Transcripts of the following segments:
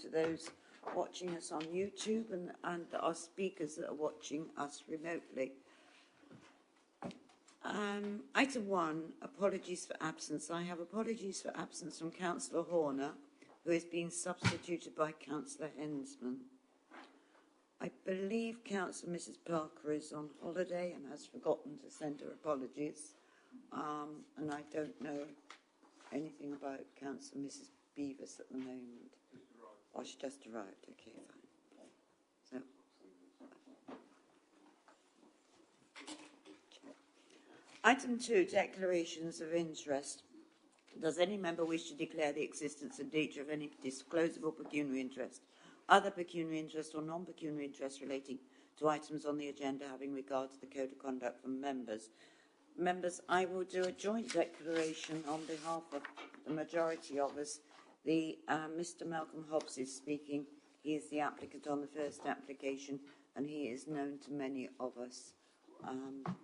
to those watching us on YouTube and our speakers that are watching us remotely. Item 1, apologies for absence. I have apologies for absence from Councillor Horner, who is being substituted by Councillor Hensman. I believe Councillor Mrs Parker is on holiday and has forgotten to send her apologies. And I don't know anything about Councillor Mrs Beavis at the moment. Oh, she just arrived. Okay, fine. So, Item 2, declarations of interest. Does any member wish to declare the existence and nature of any disclosable pecuniary interest, other pecuniary interest or non-pecuniary interest relating to items on the agenda having regard to the Code of Conduct from members? Members, I will do a joint declaration on behalf of the majority of us. Mr Malcolm Hobbs is speaking. He is the applicant on the first application and he is known to many of us.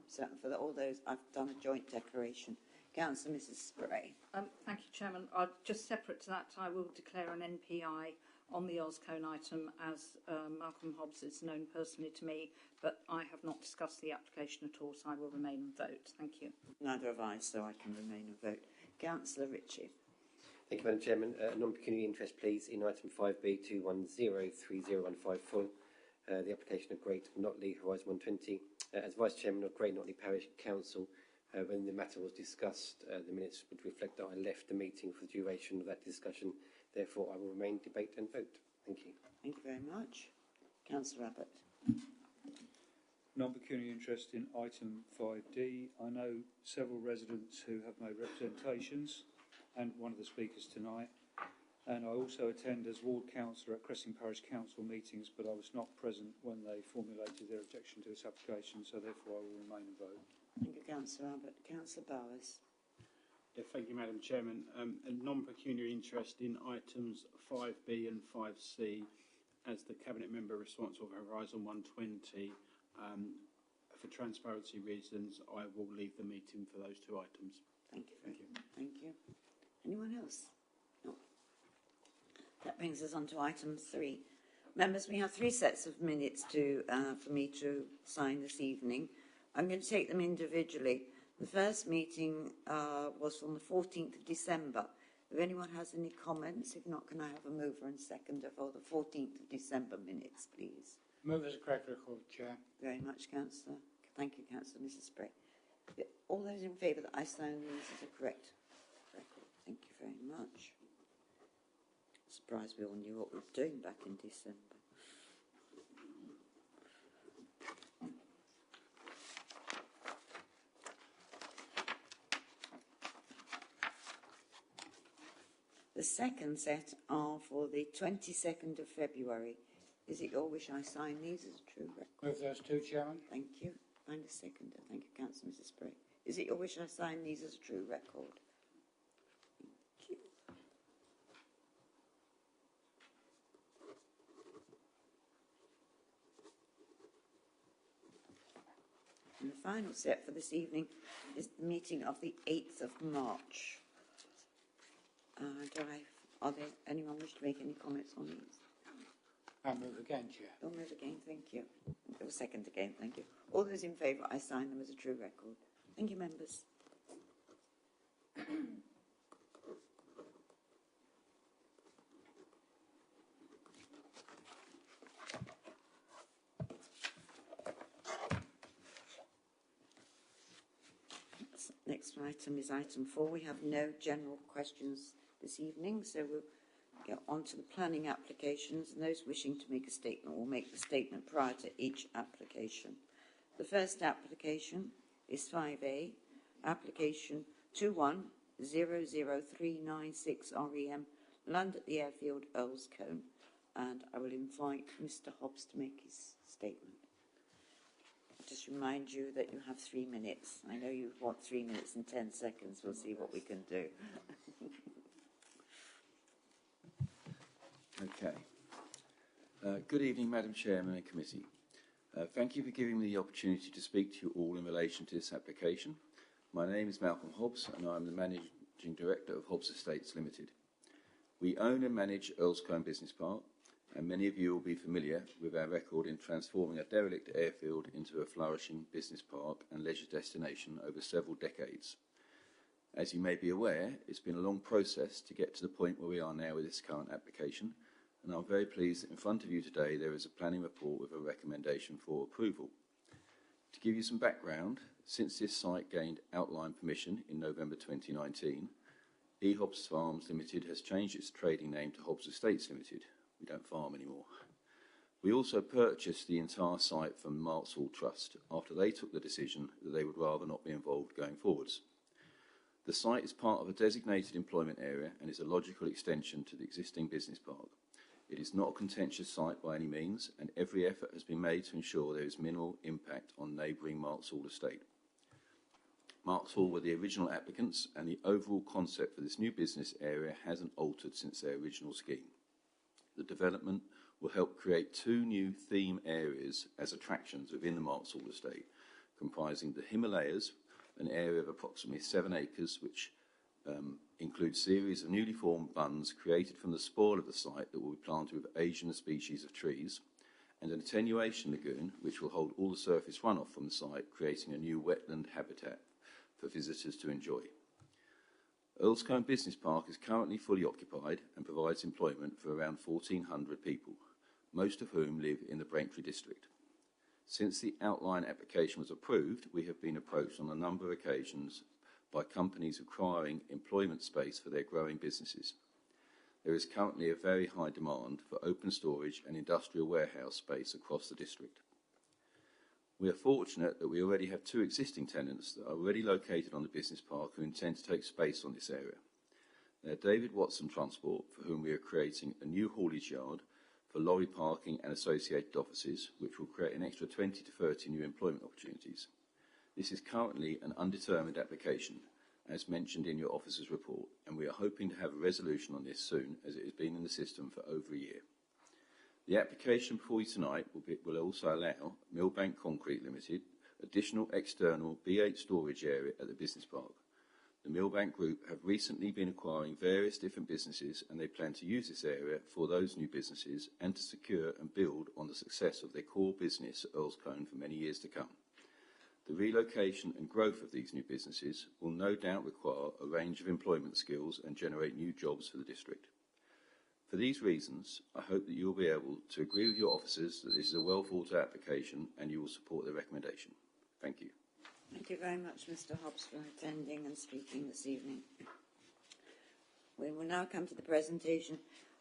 So for all those, I've done a joint declaration. Councillor Mrs Spray. Thank you, Chairman. Just separate to that, I will declare an NPI on the Oscone item as Malcolm Hobbs is known personally to me, but I have not discussed the application at all, so I will remain and vote. Thank you. Neither have I, so I can remain and vote. Councillor Ritchie. Thank you, Madam Chairman. Non-pecuniary interest, please, in item 5B 2103015 the application of Great Notley Horizon 120. As Vice Chairman of Great Notley Parish Council, when the matter was discussed, the minutes would reflect that I left the meeting for the duration of that discussion. Therefore, I will remain, debate and vote. Thank you. Thank you very much. Councillor Abbott. Non-pecuniary interest in item 5D. I know several residents who have made representations and one of the speakers tonight. And I also attend as ward councillor at Cressing Parish Council meetings, but I was not present when they formulated their objection to this application, so therefore I will remain and vote. Thank you, Councillor Abbott. Councillor Bowers. Yeah, thank you, Madam Chairman. A non-pecuniary interest in items 5B and 5C as the Cabinet Member responsible for Horizon 120. For transparency reasons, I will leave the meeting for those two items. Thank you. Thank you. Thank you. Anyone else? No. That brings us on to item 3. Members, we have 3 sets of minutes for me to sign this evening. I'm going to take them individually. The first meeting was on the 14th of December. If anyone has any comments, if not, can I have a mover and seconder for the 14th of December minutes, please? Move as a correct record, Chair. Very much, Councillor. Thank you, Councillor. Mrs Spray. All those in favour that I sign these as a correct record. Thank you very much. Surprised we all knew what we were doing back in December. The second set are for the 22nd of February. Is it your wish I sign these as a true record? Move those two, Chairman. Thank you. Find a seconder. Thank you, Councillor Mrs Spray. Is it your wish I sign these as a true record? Thank you. And the final set for this evening is the meeting of the 8th of March. Are there anyone wish to make any comments on these? I'll move again, Chair. I'll move again, thank you. Or second again, thank you. All those in favour, I sign them as a true record. Thank you, members. Next item is item 4. We have no general questions this evening, so we'll get on to the planning applications, and those wishing to make a statement will make the statement prior to each application. The first application is 5A, application 2100396 REM, land at the airfield, Earlscombe, and I will invite Mr Hobbs to make his statement. I'll just remind you that you have 3 minutes. I know you want 3 minutes and 10 seconds. We'll see what we can do. Okay. Good evening, Madam Chairman and Committee. Thank you for giving me the opportunity to speak to you all in relation to this application. My name is Malcolm Hobbs and I'm the Managing Director of Hobbs Estates Limited. We own and manage Earlscombe Business Park, and many of you will be familiar with our record in transforming a derelict airfield into a flourishing business park and leisure destination over several decades. As you may be aware, it's been a long process to get to the point where we are now with this current application, and I'm very pleased that in front of you today there is a planning report with a recommendation for approval. To give you some background, since this site gained outline permission in November 2019, Hobbs Farms Limited has changed its trading name to Hobbs Estates Limited. We don't farm anymore. We also purchased the entire site from Marksall Trust after they took the decision that they would rather not be involved going forwards. The site is part of a designated employment area and is a logical extension to the existing business park. It is not a contentious site by any means, and every effort has been made to ensure there is minimal impact on neighbouring Marksall Estate. Marksall were the original applicants, and the overall concept for this new business area hasn't altered since their original scheme. The development will help create 2 new theme areas as attractions within the Marksall Estate, comprising the Himalayas, an area of approximately 7 acres, which includes a series of newly formed bunds created from the spoil of the site that will be planted with Asian species of trees, and an attenuation lagoon which will hold all the surface runoff from the site, creating a new wetland habitat for visitors to enjoy. Earlscombe Business Park is currently fully occupied and provides employment for around 1,400 people, most of whom live in the Braintree district. Since the outline application was approved, we have been approached on a number of occasions by companies requiring employment space for their growing businesses. There is currently a very high demand for open storage and industrial warehouse space across the district. We are fortunate that we already have 2 existing tenants that are already located on the business park who intend to take space on this area. They are David Watson Transport, for whom we are creating a new haulage yard for lorry parking and associated offices, which will create an extra 20 to 30 new employment opportunities. This is currently an undetermined application, as mentioned in your officer's report, and we are hoping to have a resolution on this soon, as it has been in the system for over a year. The application before you tonight will also allow Millbank Concrete Limited additional external B8 storage area at the business park. The Millbank Group have recently been acquiring various different businesses, and they plan to use this area for those new businesses and to secure and build on the success of their core business at Earlscombe for many years to come. The relocation and growth of these new businesses will no doubt require a range of employment skills and generate new jobs for the district. For these reasons, I hope that you will be able to agree with your officers that this is a well thought out application and you will support the recommendation. Thank you. Thank you very much, Mr. Hobbs, for attending and speaking this evening. We will now come to the presentation,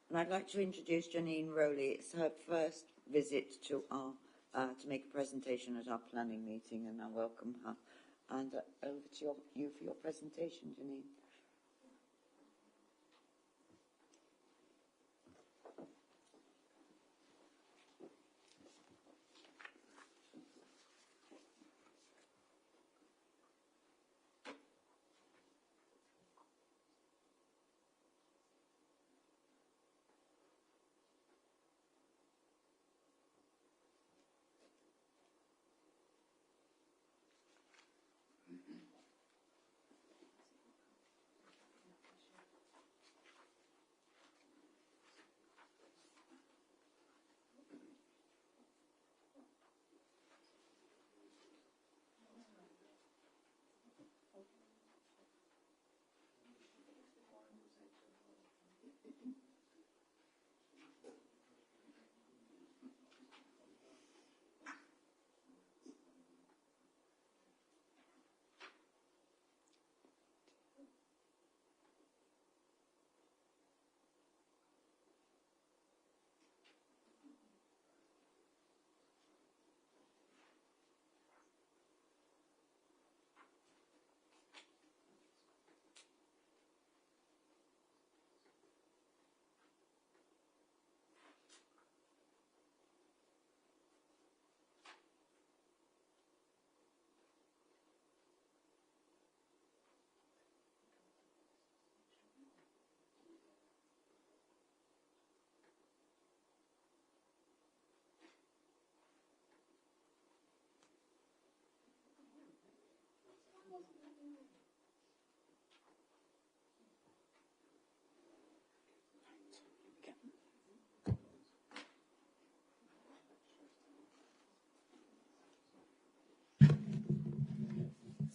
and I'd like to introduce Janine Rowley. It's her first visit to our to make a presentation at our planning meeting, and I welcome her. And over to you for your presentation, Janine.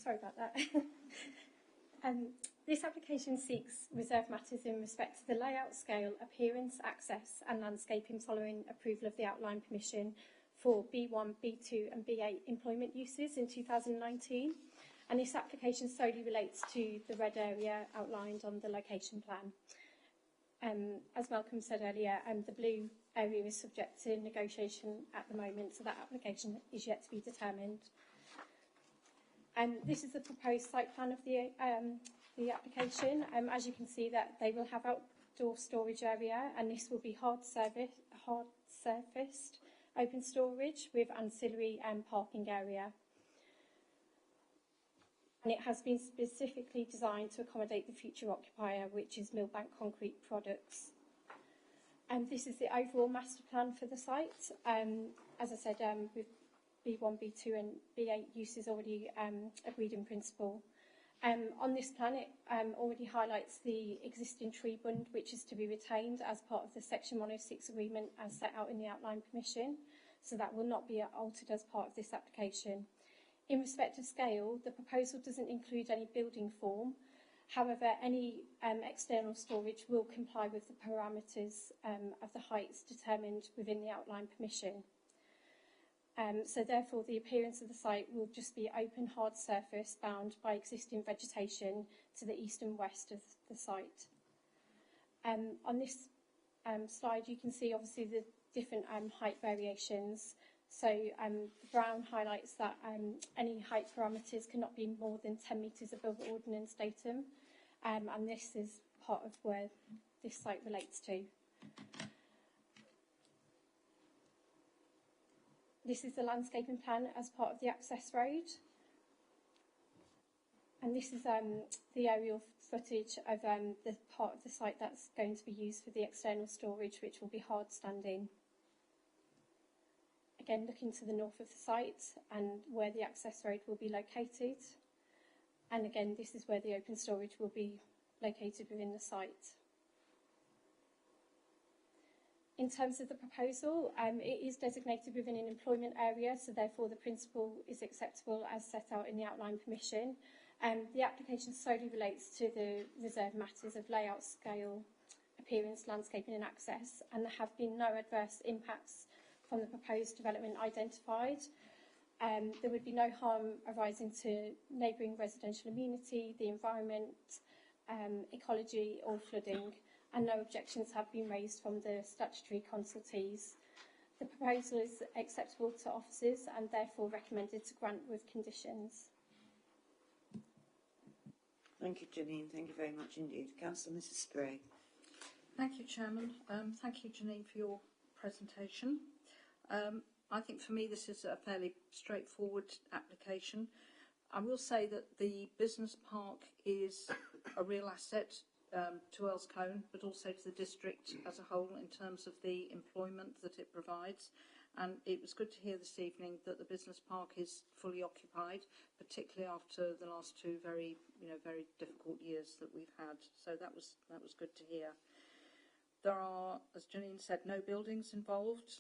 Sorry about that. This application seeks reserved matters in respect to the layout, scale, appearance, access and landscaping following approval of the outline permission for B1, B2 and B8 employment uses in 2019. And this application solely relates to the red area outlined on the location plan. As Malcolm said earlier, the blue area is subject to negotiation at the moment, so that application is yet to be determined. This is the proposed site plan of the application. As you can see, that they will have outdoor storage area, and this will be hard surfaced open storage with ancillary parking area. And it has been specifically designed to accommodate the future occupier, which is Millbank Concrete Products. And this is the overall master plan for the site. As I said, with B1, B2 and B8 uses already agreed in principle. On this plan, it already highlights the existing tree bund, which is to be retained as part of the Section 106 agreement as set out in the outline permission. So that will not be altered as part of this application. In respect of scale, the proposal doesn't include any building form. However, any external storage will comply with the parameters of the heights determined within the outline permission. So therefore, the appearance of the site will just be open, hard surface bound by existing vegetation to the east and west of the site. On this slide, you can see obviously the different height variations. So the brown highlights that any height parameters cannot be more than 10 metres above ordnance datum, and this is part of where this site relates to. This is the landscaping plan as part of the access road, and this is the aerial footage of the part of the site that's going to be used for the external storage, which will be hard standing. Again, looking to the north of the site and where the access road will be located. And again, this is where the open storage will be located within the site. In terms of the proposal, it is designated within an employment area, so therefore the principle is acceptable as set out in the outline permission. The application solely relates to the reserved matters of layout, scale, appearance, landscaping and access, and there have been no adverse impacts from the proposed development identified. There would be no harm arising to neighbouring residential amenity, the environment, ecology or flooding, and no objections have been raised from the statutory consultees. The proposal is acceptable to officers and therefore recommended to grant with conditions. Thank you, Janine. Thank you very much indeed. Councillor Mrs Spray. Thank you, Chairman. Thank you, Janine, for your presentation. I think for me this is a fairly straightforward application. I will say that the business park is a real asset to Earlscombe, but also to the district as a whole in terms of the employment that it provides. And it was good to hear this evening that the business park is fully occupied, particularly after the last two very difficult years that we've had. So that was good to hear. There are, as Janine said, no buildings involved.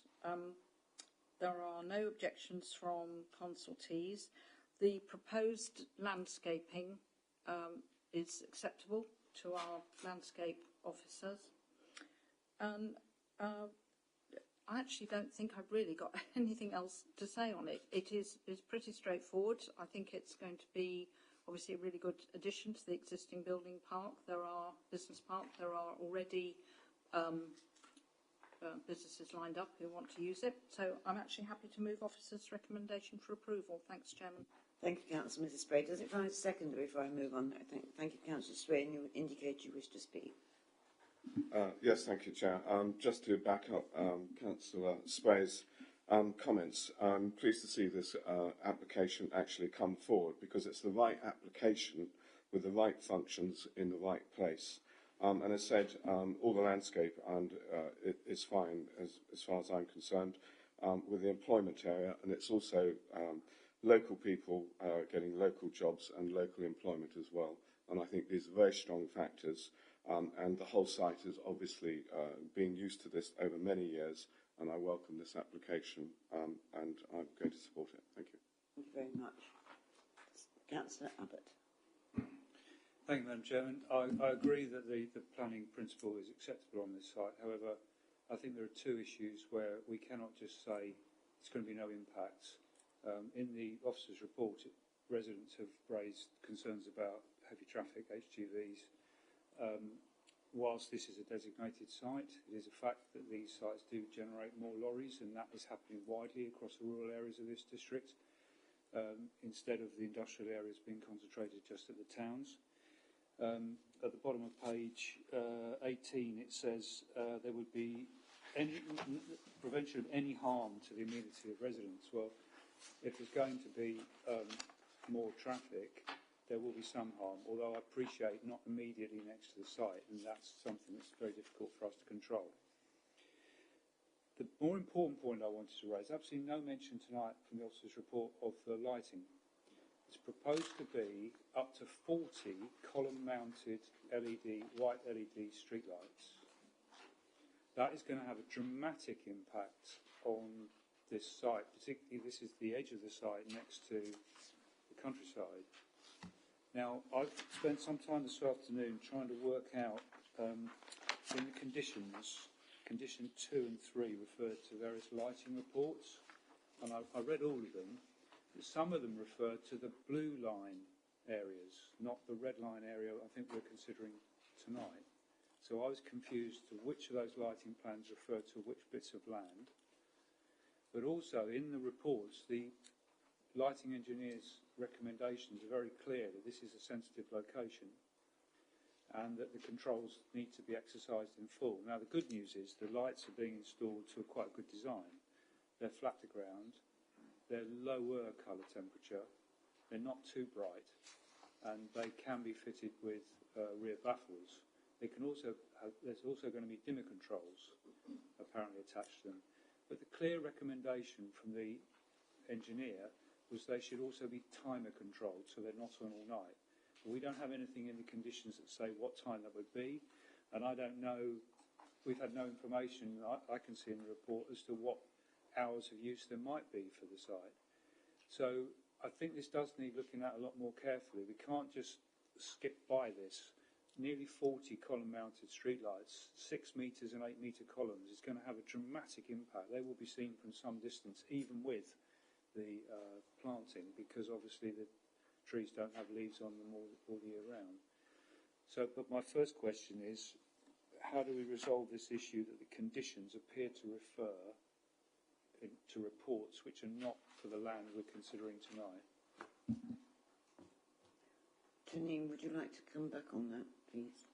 There are no objections from consultees. The proposed landscaping is acceptable to our landscape officers. And I actually don't think I've really got anything else to say on it. It's pretty straightforward. I think it's going to be obviously a really good addition to the existing building park. Business park. There are already businesses lined up who want to use it. So I'm actually happy to move officers' recommendation for approval. Thanks, Chairman. Thank you, Councillor Mrs Spray. Does it find a seconder before I move on? Thank you, Councillor Spray, and you indicate you wish to speak. Yes, thank you, Chair. Just to back up Councillor Spray's comments, I'm pleased to see this application actually come forward because it's the right application with the right functions in the right place. And as said, all the landscape and it is fine as far as I'm concerned with the employment area, and it's also local people getting local jobs and local employment as well. And I think these are very strong factors. And the whole site has obviously been used to this over many years, and I welcome this application, and I'm going to support it. Thank you. Thank you very much. Councillor Abbott. Thank you, Madam Chairman. I agree that the planning principle is acceptable on this site. However, I think there are two issues where we cannot just say it's going to be no impacts. In the officer's report, residents have raised concerns about heavy traffic, HGVs. Whilst this is a designated site, it is a fact that these sites do generate more lorries, and that is happening widely across the rural areas of this district, instead of the industrial areas being concentrated just at the towns. At the bottom of page 18, it says there would be any prevention of any harm to the immediacy of residents. Well, if there's going to be more traffic, there will be some harm, although I appreciate not immediately next to the site, and that's something that's very difficult for us to control. The more important point I wanted to raise, I've seen no mention tonight from the officer's report of the lighting. It's proposed to be up to 40 column-mounted white LED streetlights. That is going to have a dramatic impact on this site, particularly this is the edge of the site next to the countryside. Now, I've spent some time this afternoon trying to work out in the conditions, condition 2 and 3 referred to various lighting reports, and I read all of them. Some of them refer to the blue line areas, not the red line area I think we're considering tonight. So I was confused to which of those lighting plans refer to which bits of land. But also in the reports, the lighting engineer's recommendations are very clear that this is a sensitive location and that the controls need to be exercised in full. Now the good news is the lights are being installed to a quite good design. They're flat to ground. They're lower colour temperature, they're not too bright, and they can be fitted with rear baffles. They can also there's also going to be dimmer controls apparently attached to them. But the clear recommendation from the engineer was they should also be timer controlled, so they're not on all night. But we don't have anything in the conditions that say what time that would be, and I don't know, we've had no information I can see in the report as to what hours of use there might be for the site. So I think this does need looking at a lot more carefully. We can't just skip by this. Nearly 40 column-mounted streetlights, 6 metres and 8 metre columns, is going to have a dramatic impact. They will be seen from some distance, even with the planting, because obviously the trees don't have leaves on them all year round. So, but my first question is, how do we resolve this issue that the conditions appear to refer to reports which are not for the land we're considering tonight? Janine, would you like to come back on that, please?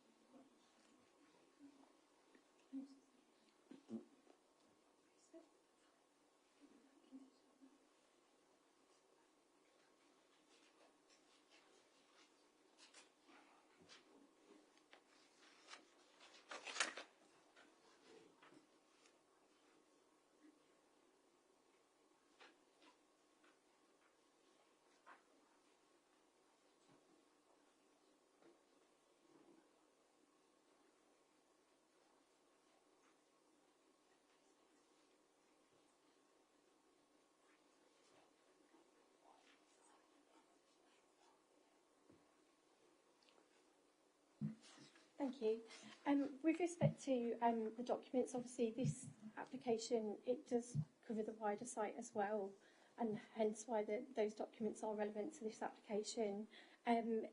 Thank you. With respect to the documents, obviously this application, it does cover the wider site as well, and hence why those documents are relevant to this application.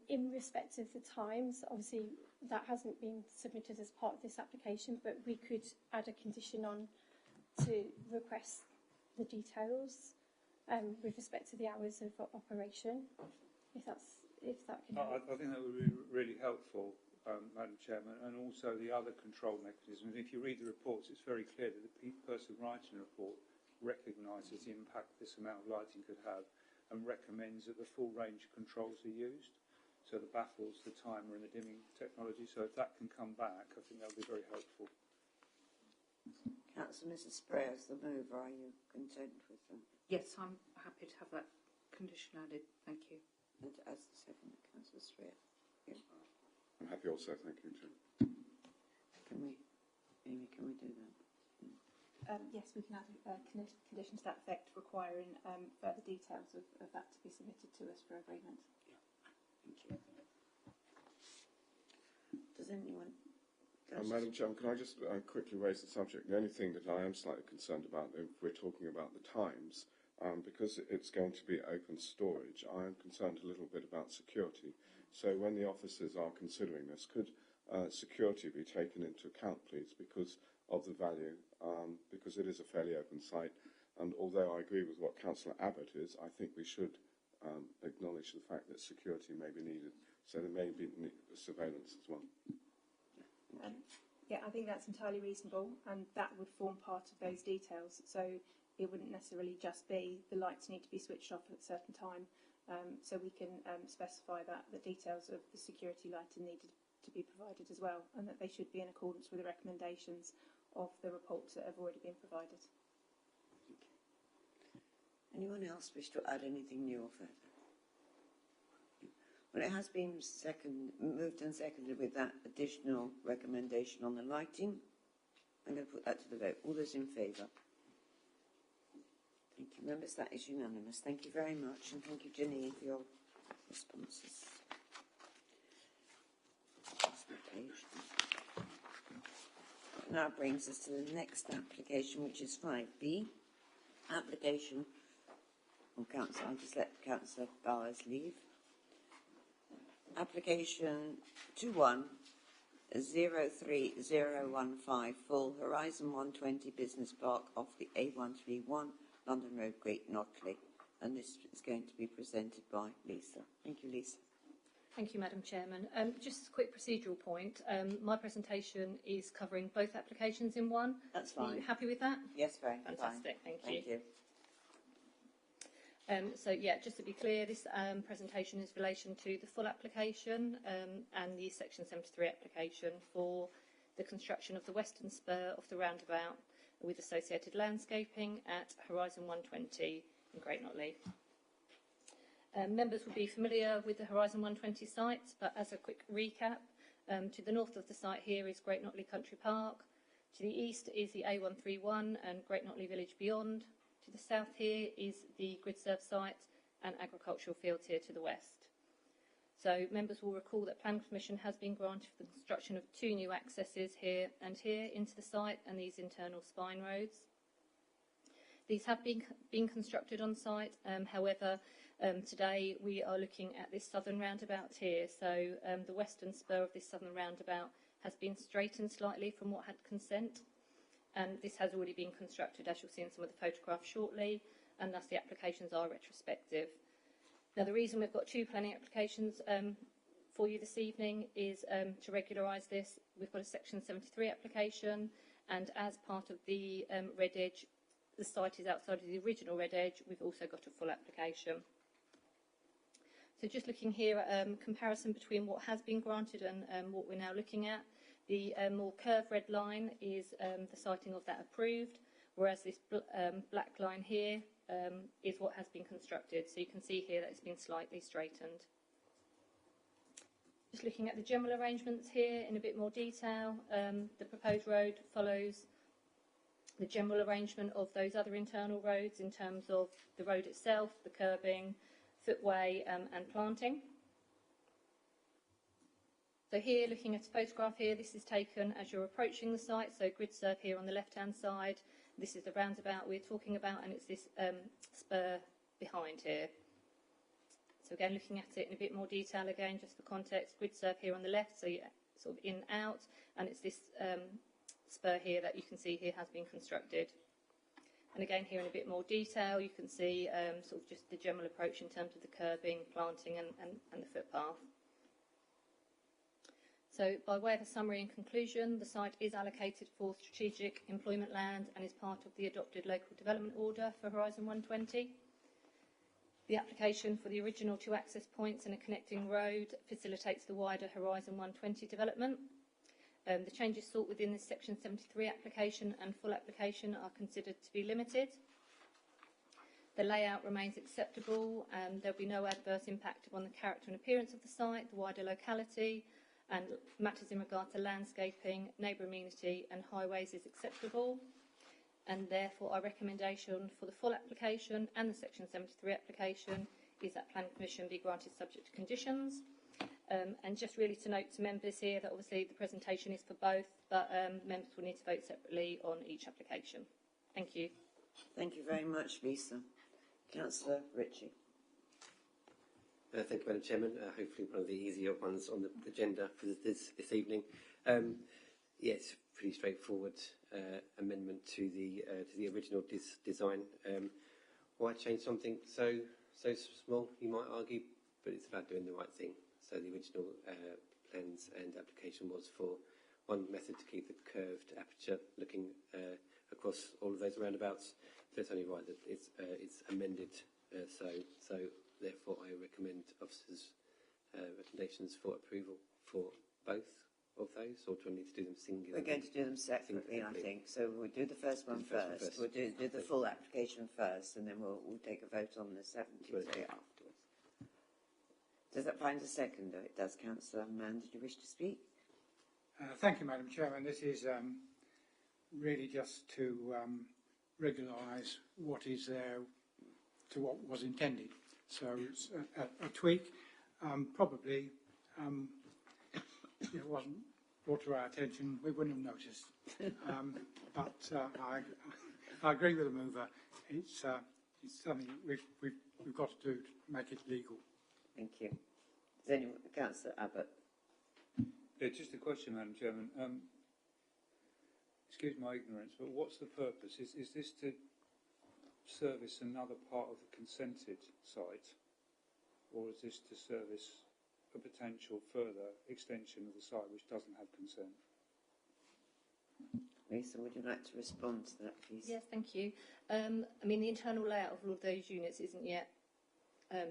In respect of the times, obviously that hasn't been submitted as part of this application, but we could add a condition on to request the details with respect to the hours of operation, if that can help. I think that would be really helpful, Madam Chairman, and also the other control mechanisms. If you read the reports, it's very clear that the person writing the report recognises the impact this amount of lighting could have and recommends that the full range of controls are used, so the baffles, the timer and the dimming technology. So if that can come back, I think that would be very helpful. Councillor Mrs. Spray, as the mover, are you content with that? Yes, I'm happy to have that condition added. Thank you. And as the second, Councillor Spray. Yeah. I'm happy also, thank you, Chair. Amy, can we do that? Yes, we can add a condition to that effect requiring further details of that to be submitted to us for agreement. Thank you. Does anyone... Madam Chairman, can I just quickly raise the subject? The only thing that I am slightly concerned about, if we're talking about the times, because it's going to be open storage, I am concerned a little bit about security. So when the officers are considering this, could security be taken into account, please, because of the value, because it is a fairly open site, and although I agree with what Councillor Abbott is, I think we should acknowledge the fact that security may be needed, so there may be surveillance as well. Yeah, I think that's entirely reasonable, and that would form part of those details. So it wouldn't necessarily just be the lights need to be switched off at a certain time. So we can specify that the details of the security lighting needed to be provided as well, and that they should be in accordance with the recommendations of the reports that have already been provided. Anyone else wish to add anything new or further? Well, it has been moved and seconded with that additional recommendation on the lighting. I'm going to put that to the vote. All those in favour? Thank you, members. That is unanimous. Thank you very much, and thank you, Janine, for your responses. That now brings us to the next application, which is 5B. Application on Council. I'll just let Councillor Bowers leave. Application 21-03015, full Horizon 120 Business Park off the A131 London Road, Great Notley. And this is going to be presented by Lisa. Thank you, Lisa. Thank you, Madam Chairman. Just a quick procedural point. My presentation is covering both applications in one. That's fine. Are you happy with that? Yes, very fantastic. Fine. Thank you. Thank you. So, yeah, just to be clear, this presentation is in relation to the full application and the Section 73 application for the construction of the western spur of the roundabout with associated landscaping at Horizon 120 in Great Notley. Members will be familiar with the Horizon 120 site, but as a quick recap, to the north of the site here is Great Notley Country Park. To the east is the A131 and Great Notley Village beyond. To the south here is the GridServe site and agricultural fields here to the west. So members will recall that planning permission has been granted for the construction of 2 new accesses here and here into the site and these internal spine roads. These have been constructed on site, however, today we are looking at this southern roundabout here. So the western spur of this southern roundabout has been straightened slightly from what had consent. And this has already been constructed, as you'll see in some of the photographs shortly, and thus the applications are retrospective. Now, the reason we've got 2 planning applications for you this evening is to regularise this. We've got a Section 73 application, and as part of the Red Edge, the site is outside of the original Red Edge. We've also got a full application. So just looking here at comparison between what has been granted and what we're now looking at. The more curved red line is the siting of that approved, whereas this black line here is what has been constructed. So you can see here that it's been slightly straightened. Just looking at the general arrangements here in a bit more detail, the proposed road follows the general arrangement of those other internal roads in terms of the road itself, the curbing, footway and planting. So here, looking at a photograph here, this is taken as you're approaching the site. So GridServe here on the left-hand side. This is the roundabout we're talking about, and it's this spur behind here. So again, looking at it in a bit more detail again, just for context, GridServe here on the left, so you're sort of in, out, and it's this spur here that you can see here has been constructed. And again, here in a bit more detail, you can see sort of just the general approach in terms of the curbing, planting and the footpath. So by way of a summary and conclusion, the site is allocated for strategic employment land and is part of the adopted local development order for Horizon 120. The application for the original 2 access points and a connecting road facilitates the wider Horizon 120 development. The changes sought within this Section 73 application and full application are considered to be limited. The layout remains acceptable and there will be no adverse impact upon the character and appearance of the site, the wider locality, and matters in regard to landscaping, neighbour amenity and highways is acceptable, and therefore our recommendation for the full application and the Section 73 application is that planning permission be granted subject to conditions. And just really to note to members here that obviously the presentation is for both, but members will need to vote separately on each application. Thank you. Thank you very much, Lisa. Councillor Ritchie. Thank you, Madam Chairman. Hopefully one of the easier ones on the agenda for this evening. Yes, pretty straightforward amendment to the original design. Why change something so small, you might argue, but it's about doing the right thing. So the original plans and application was for one method to keep the curved aperture looking across all of those roundabouts. So it's only right that it's amended. So therefore, I recommend officers' recommendations for approval for both of those, or do I need to do them singularly? We're going to do them separately, I think. So we'll do the first one first. We'll do the full application first, and then we'll take a vote on the 70 afterwards. Does that find a seconder? It does. Councillor Mann, did you wish to speak? Thank you, Madam Chairman. This is really just to regularise what is there to what was intended. So it's a tweak. Probably it wasn't brought to our attention, we wouldn't have noticed. But I agree with the mover. It's something we've got to do to make it legal. Thank you. Does anyone, Councillor Abbott? Yeah, just a question, Madam Chairman. Excuse my ignorance, but what's the purpose? Is this to service another part of the consented site, or is this to service a potential further extension of the site which doesn't have consent? Lisa, would you like to respond to that, please? Yes, thank you. I mean, the internal layout of all of those units isn't yet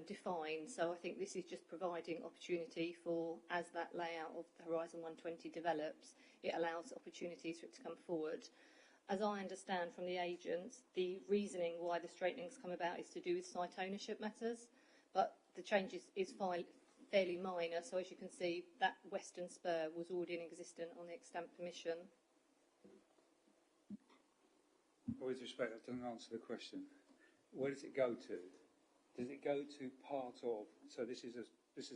defined, so I think this is just providing opportunity for, as that layout of the Horizon 120 develops, it allows opportunities for it to come forward. As I understand from the agents, the reasoning why the straightening's come about is to do with site ownership matters, but the change is fairly minor, so as you can see, that western spur was already in existence on the extant permission. With respect, that doesn't answer the question. Where does it go to? Does it go to part of? So this is a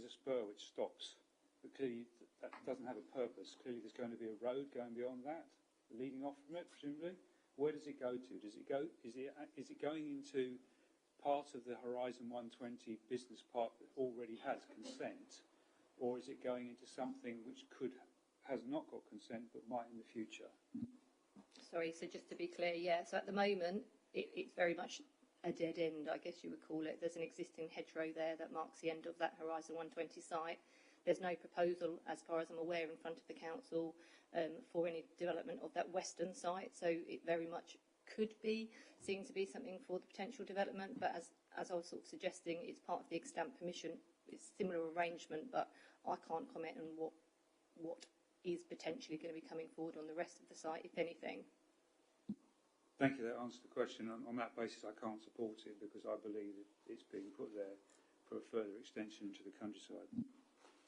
spur which stops, but clearly that doesn't have a purpose. Clearly, there's going to be a road going beyond that, leading off from it, presumably. Where does it go to? Does it go? Is it going into part of the Horizon 120 business park that already has consent, or is it going into something which has not got consent but might in the future? Sorry, so just to be clear, yeah, so at the moment it's very much a dead end, I guess you would call it. There's an existing hedgerow there that marks the end of that Horizon 120 site. There's no proposal, as far as I'm aware, in front of the council for any development of that western site, so it very much could be seen to be something for the potential development, but as I was sort of suggesting, it's part of the extant permission. It's a similar arrangement, but I can't comment on what is potentially going to be coming forward on the rest of the site, if anything. Thank you. That answers the question. On that basis, I can't support it because I believe it's being put there for a further extension into the countryside.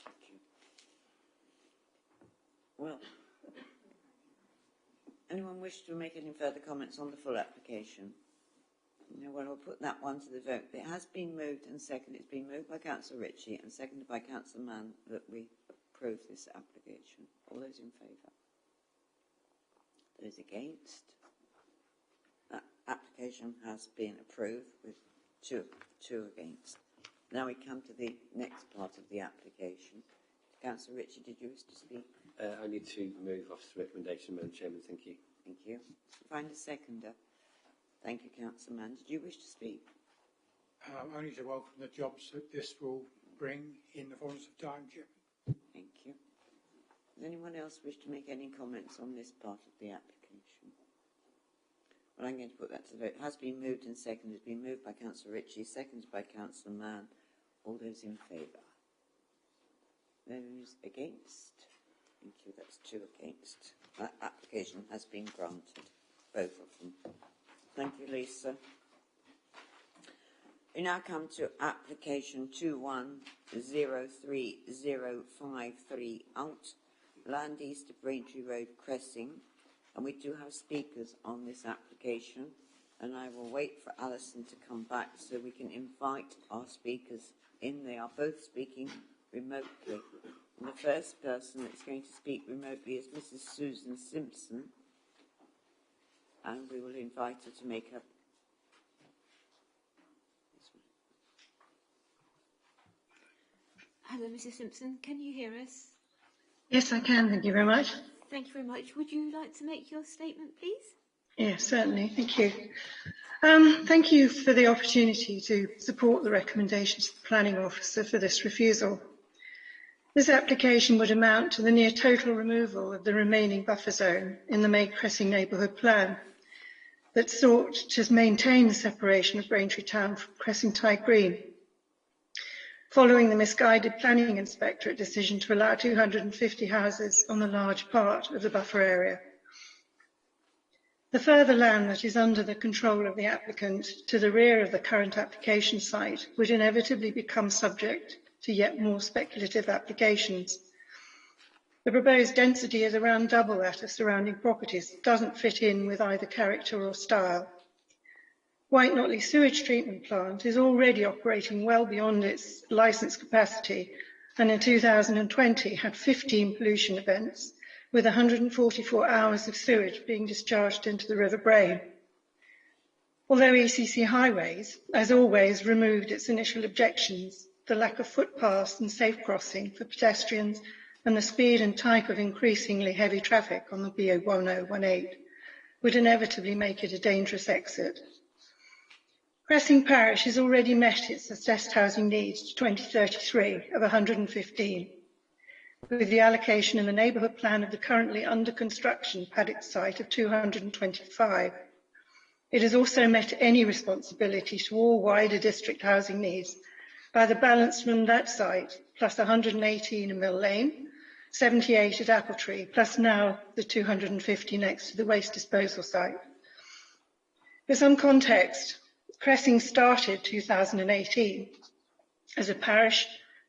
Thank you. Well, anyone wish to make any further comments on the full application? No, well, I'll put that one to the vote. It has been moved and seconded. It's been moved by Councillor Ritchie and seconded by Councillor Mann that we approve this application. All those in favour? Those against? That application has been approved with two against. Now we come to the next part of the application. Councillor Ritchie, did you wish to speak? I need to move officer recommendation, Madam Chairman. Thank you. Thank you. Find a seconder. Thank you, Councillor Mann. Did you wish to speak? Only to welcome the jobs that this will bring in the fullness of time, Chairman. Thank you. Does anyone else wish to make any comments on this part of the application? Well, I'm going to put that to the vote. It has been moved and seconded. It's been moved by Councillor Ritchie, seconded by Councillor Mann. All those in favour? Those against? Thank you. That's two against. That application has been granted, both of them. Thank you, Lisa. We now come to application 2103-053 Alt, Land East of Braintree Road, Cressing, and we do have speakers on this application, and I will wait for Alison to come back so we can invite our speakers in. They are both speaking remotely. And the first person that's going to speak remotely is Mrs. Susan Simpson. And we will invite her to make her. Hello, Mrs. Simpson. Can you hear us? Yes, I can. Thank you very much. Thank you very much. Would you like to make your statement, please? Yes, certainly. Thank you. Thank you for the opportunity to support the recommendations of the Planning Officer for this refusal. This application would amount to the near total removal of the remaining buffer zone in the Maid Cressing neighbourhood plan that sought to maintain the separation of Braintree Town from Cressingtide Green, following the misguided planning inspectorate decision to allow 250 houses on a large part of the buffer area. The further land that is under the control of the applicant to the rear of the current application site would inevitably become subject to yet more speculative applications. The proposed density is around double that of surrounding properties. It doesn't fit in with either character or style. White Notley sewage treatment plant is already operating well beyond its licensed capacity, and in 2020 had 15 pollution events, with 144 hours of sewage being discharged into the River Brain. Although ECC Highways, as always, removed its initial objections, the lack of footpaths and safe crossing for pedestrians and the speed and type of increasingly heavy traffic on the BO1018 would inevitably make it a dangerous exit. Cressing Parish has already met its assessed housing needs to 2033 of 115, with the allocation in the neighbourhood plan of the currently under construction Paddock site of 225. It has also met any responsibility to all wider district housing needs by the balance from that site, plus 118 in Mill Lane, 78 at Appletree, plus now the 250 next to the waste disposal site. For some context, Cressing started 2018 as a parish,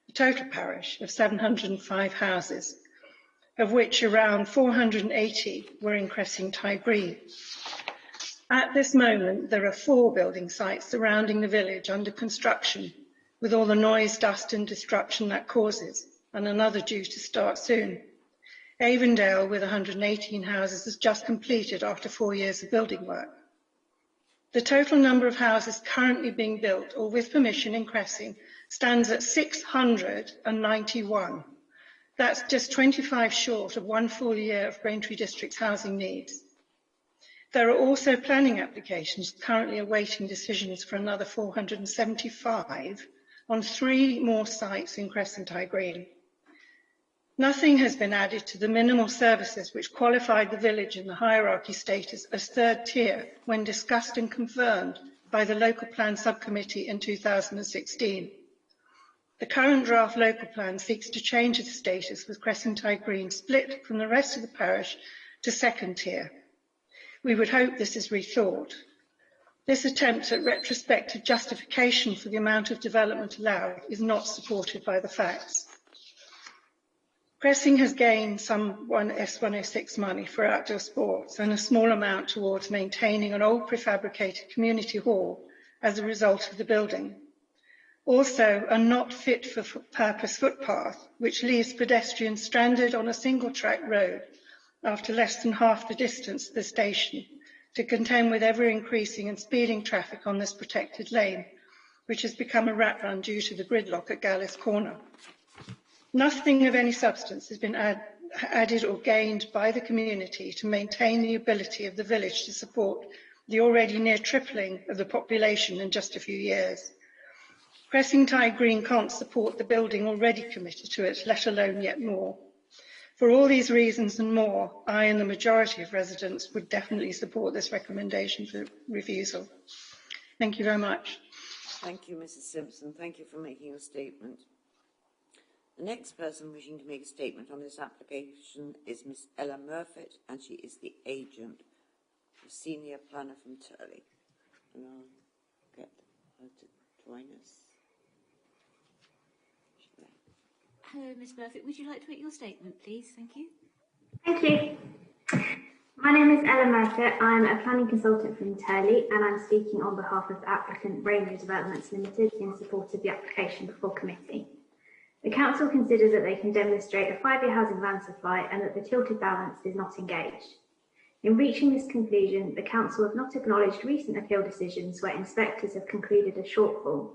a total parish of 705 houses, of which around 480 were in Cressingtide Green. At this moment, there are 4 building sites surrounding the village under construction, with all the noise, dust and disruption that causes, and another due to start soon. Avondale, with 118 houses, has just completed after 4 years of building work. The total number of houses currently being built or with permission in Cressing stands at 691. That's just 25 short of 1 full year of Braintree District's housing needs. There are also planning applications currently awaiting decisions for another 475 on 3 more sites in Cressingtide Green. Nothing has been added to the minimal services which qualified the village in the hierarchy status as 3rd tier when discussed and confirmed by the local plan subcommittee in 2016. The current draft local plan seeks to change its status with Cressingtide Green split from the rest of the parish to 2nd tier. We would hope this is rethought. This attempt at retrospective justification for the amount of development allowed is not supported by the facts. Cressing has gained some S106 money for outdoor sports and a small amount towards maintaining an old prefabricated community hall as a result of the building. Also, a not fit for purpose footpath, which leaves pedestrians stranded on a single track road after less than half the distance to the station to contend with ever increasing and speeding traffic on this protected lane, which has become a rat run due to the gridlock at Gallis Corner. Nothing of any substance has been added or gained by the community to maintain the ability of the village to support the already near tripling of the population in just a few years. Cressingtide Green can't support the building already committed to it, let alone yet more. For all these reasons and more, I and the majority of residents would definitely support this recommendation for refusal. Thank you very much. Thank you, Mrs. Simpson. Thank you for making your statement. The next person wishing to make a statement on this application is Miss Ella Murfitt, and she is the agent, the senior planner from Turley. And I'll get her to join us. Hello, Miss Murfitt. Would you like to make your statement, please? Thank you. Thank you. My name is Ella Murfitt. I'm a planning consultant from Turley, and I'm speaking on behalf of the applicant Rainbow Developments Limited in support of the application before committee. The council considers that they can demonstrate a 5-year housing land supply and that the tilted balance is not engaged. In reaching this conclusion, the council have not acknowledged recent appeal decisions where inspectors have concluded a shortfall.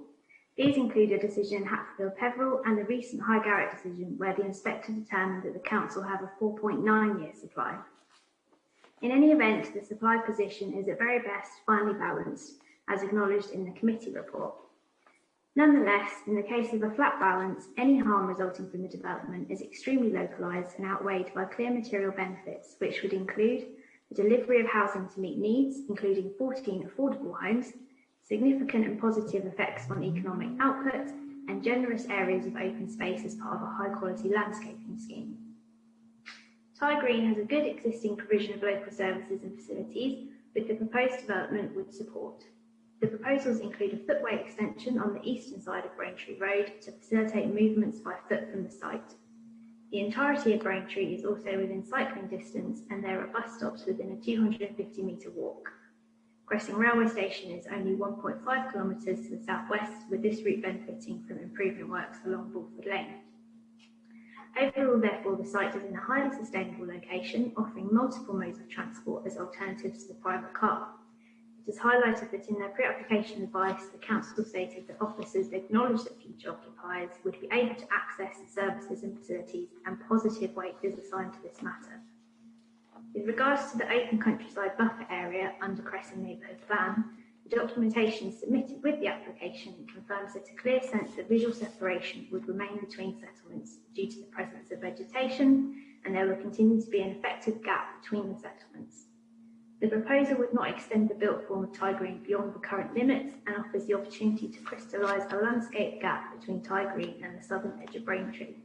These include a decision in Haverhill and the recent High Garrett decision where the inspector determined that the council have a 4.9-year supply. In any event, the supply position is at very best finely balanced, as acknowledged in the committee report. Nonetheless, in the case of a flat balance, any harm resulting from the development is extremely localised and outweighed by clear material benefits, which would include the delivery of housing to meet needs, including 14 affordable homes, significant and positive effects on economic output, and generous areas of open space as part of a high-quality landscaping scheme. Tye Green has a good existing provision of local services and facilities, which the proposed development would support. The proposals include a footway extension on the eastern side of Braintree Road to facilitate movements by foot from the site. The entirety of Braintree is also within cycling distance, and there are bus stops within a 250-metre walk. Cressing railway station is only 1.5 kilometres to the southwest, with this route benefiting from improvement works along Bulford Lane. Overall, therefore, the site is in a highly sustainable location, offering multiple modes of transport as alternatives to the private car. It is highlighted that in their pre-application advice, the council stated that officers acknowledged that future occupiers would be able to access the services and facilities, and positive weight is assigned to this matter. With regards to the open countryside buffer area under Cressing Neighbourhood Plan, the documentation submitted with the application confirms that a clear sense of visual separation would remain between settlements due to the presence of vegetation, and there will continue to be an effective gap between the settlements. The proposal would not extend the built form of Tye Green beyond the current limits and offers the opportunity to crystallise a landscape gap between Tye Green and the southern edge of Braintree.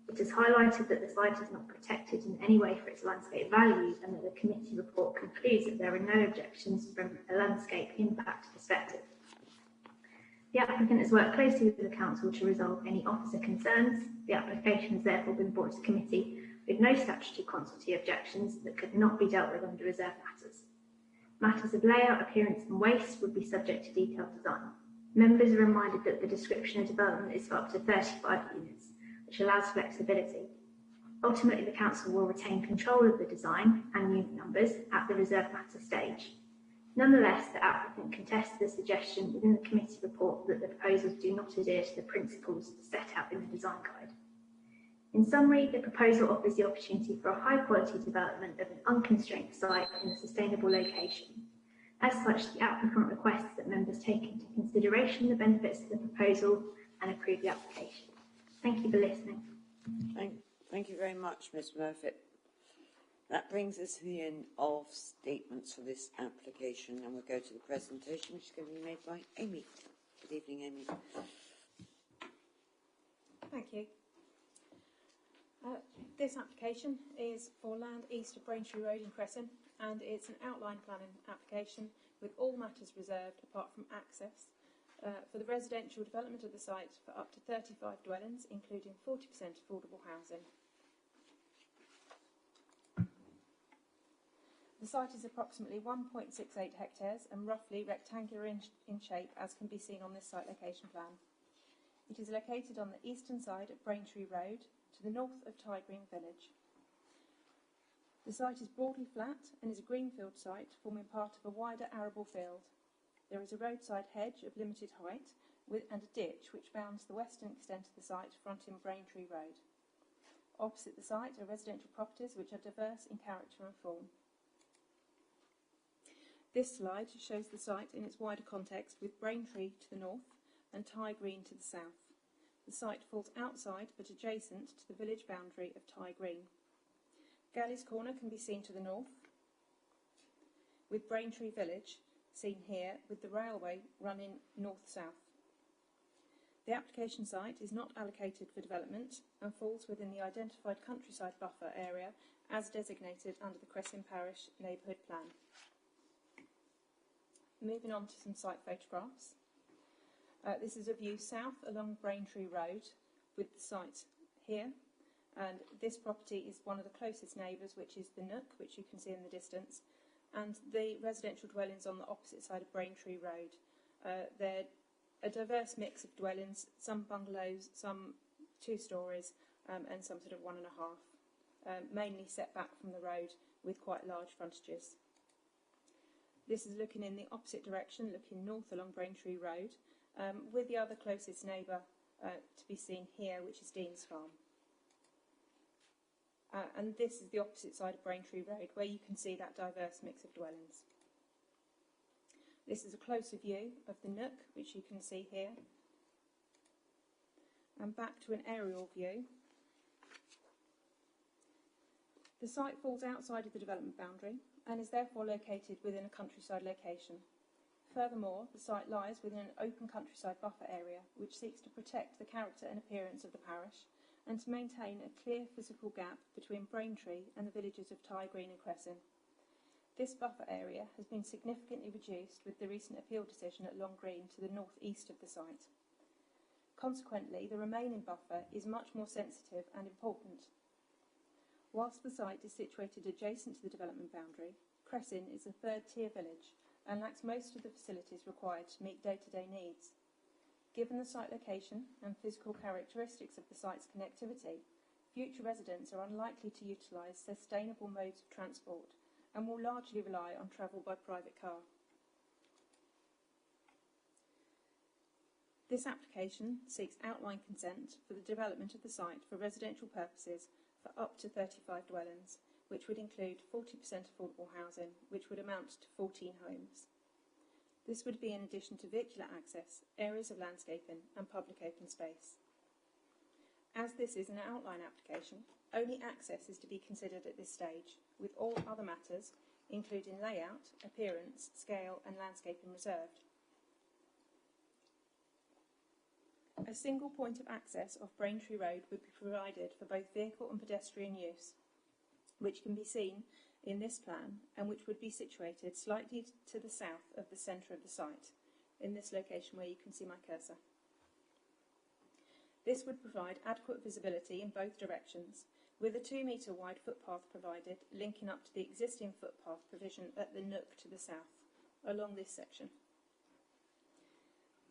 It is highlighted that the site is not protected in any way for its landscape value, and that the committee report concludes that there are no objections from a landscape impact perspective. The applicant has worked closely with the council to resolve any officer concerns. The application has therefore been brought to committee with no statutory quantity objections that could not be dealt with under reserve matters. Matters of layout, appearance and waste would be subject to detailed design. Members are reminded that the description of development is for up to 35 units, which allows flexibility. Ultimately, the council will retain control of the design and unit numbers at the reserve matter stage. Nonetheless, the applicant contests the suggestion within the committee report that the proposals do not adhere to the principles set out in the design guide. In summary, the proposal offers the opportunity for a high-quality development of an unconstrained site in a sustainable location. As such, the applicant requests that members take into consideration the benefits of the proposal and approve the application. Thank you for listening. Thank you very much, Ms. Murphy. That brings us to the end of statements for this application, and we'll go to the presentation, which is going to be made by Amy. Good evening, Amy. Thank you. This application is for land east of Braintree Road in Cresson, and it's an outline planning application with all matters reserved apart from access for the residential development of the site for up to 35 dwellings, including 40% affordable housing. The site is approximately 1.68 hectares and roughly rectangular in shape, as can be seen on this site location plan. It is located on the eastern side of Braintree Road, to the north of Tye Green village. The site is broadly flat and is a greenfield site forming part of a wider arable field. There is a roadside hedge of limited height and a ditch which bounds the western extent of the site fronting Braintree Road. Opposite the site are residential properties which are diverse in character and form. This slide shows the site in its wider context with Braintree to the north and Tye Green to the south. The site falls outside but adjacent to the village boundary of Tye Green. Galley's Corner can be seen to the north, with Braintree Village seen here with the railway running north-south. The application site is not allocated for development and falls within the identified countryside buffer area as designated under the Cressing Parish Neighbourhood Plan. Moving on to some site photographs. This is a view south along Braintree Road with the site here, and this property is one of the closest neighbours, which is the Nook, which you can see in the distance, and the residential dwellings on the opposite side of Braintree Road. They're a diverse mix of dwellings, some bungalows, some 2 storeys and some sort of 1.5, mainly set back from the road with quite large frontages. This is looking in the opposite direction, looking north along Braintree Road, with the other closest neighbour to be seen here, which is Dean's Farm. And this is the opposite side of Braintree Road, where you can see that diverse mix of dwellings. This is a closer view of the nook, which you can see here. And back to an aerial view. The site falls outside of the development boundary and is therefore located within a countryside location. Furthermore, the site lies within an open countryside buffer area, which seeks to protect the character and appearance of the parish and to maintain a clear physical gap between Braintree and the villages of Tye Green and Cressin. This buffer area has been significantly reduced with the recent appeal decision at Long Green to the north-east of the site. Consequently, the remaining buffer is much more sensitive and important. Whilst the site is situated adjacent to the development boundary, Cressin is a third-tier village and lacks most of the facilities required to meet day-to-day needs. Given the site location and physical characteristics of the site's connectivity, future residents are unlikely to utilise sustainable modes of transport and will largely rely on travel by private car. This application seeks outline consent for the development of the site for residential purposes for up to 35 dwellings, which would include 40% affordable housing, which would amount to 14 homes. This would be in addition to vehicular access, areas of landscaping and public open space. As this is an outline application, only access is to be considered at this stage, with all other matters, including layout, appearance, scale and landscaping reserved. A single point of access off Braintree Road would be provided for both vehicle and pedestrian use, which can be seen in this plan and which would be situated slightly to the south of the centre of the site, in this location where you can see my cursor. This would provide adequate visibility in both directions, with a 2-metre wide footpath provided linking up to the existing footpath provision at the nook to the south, along this section.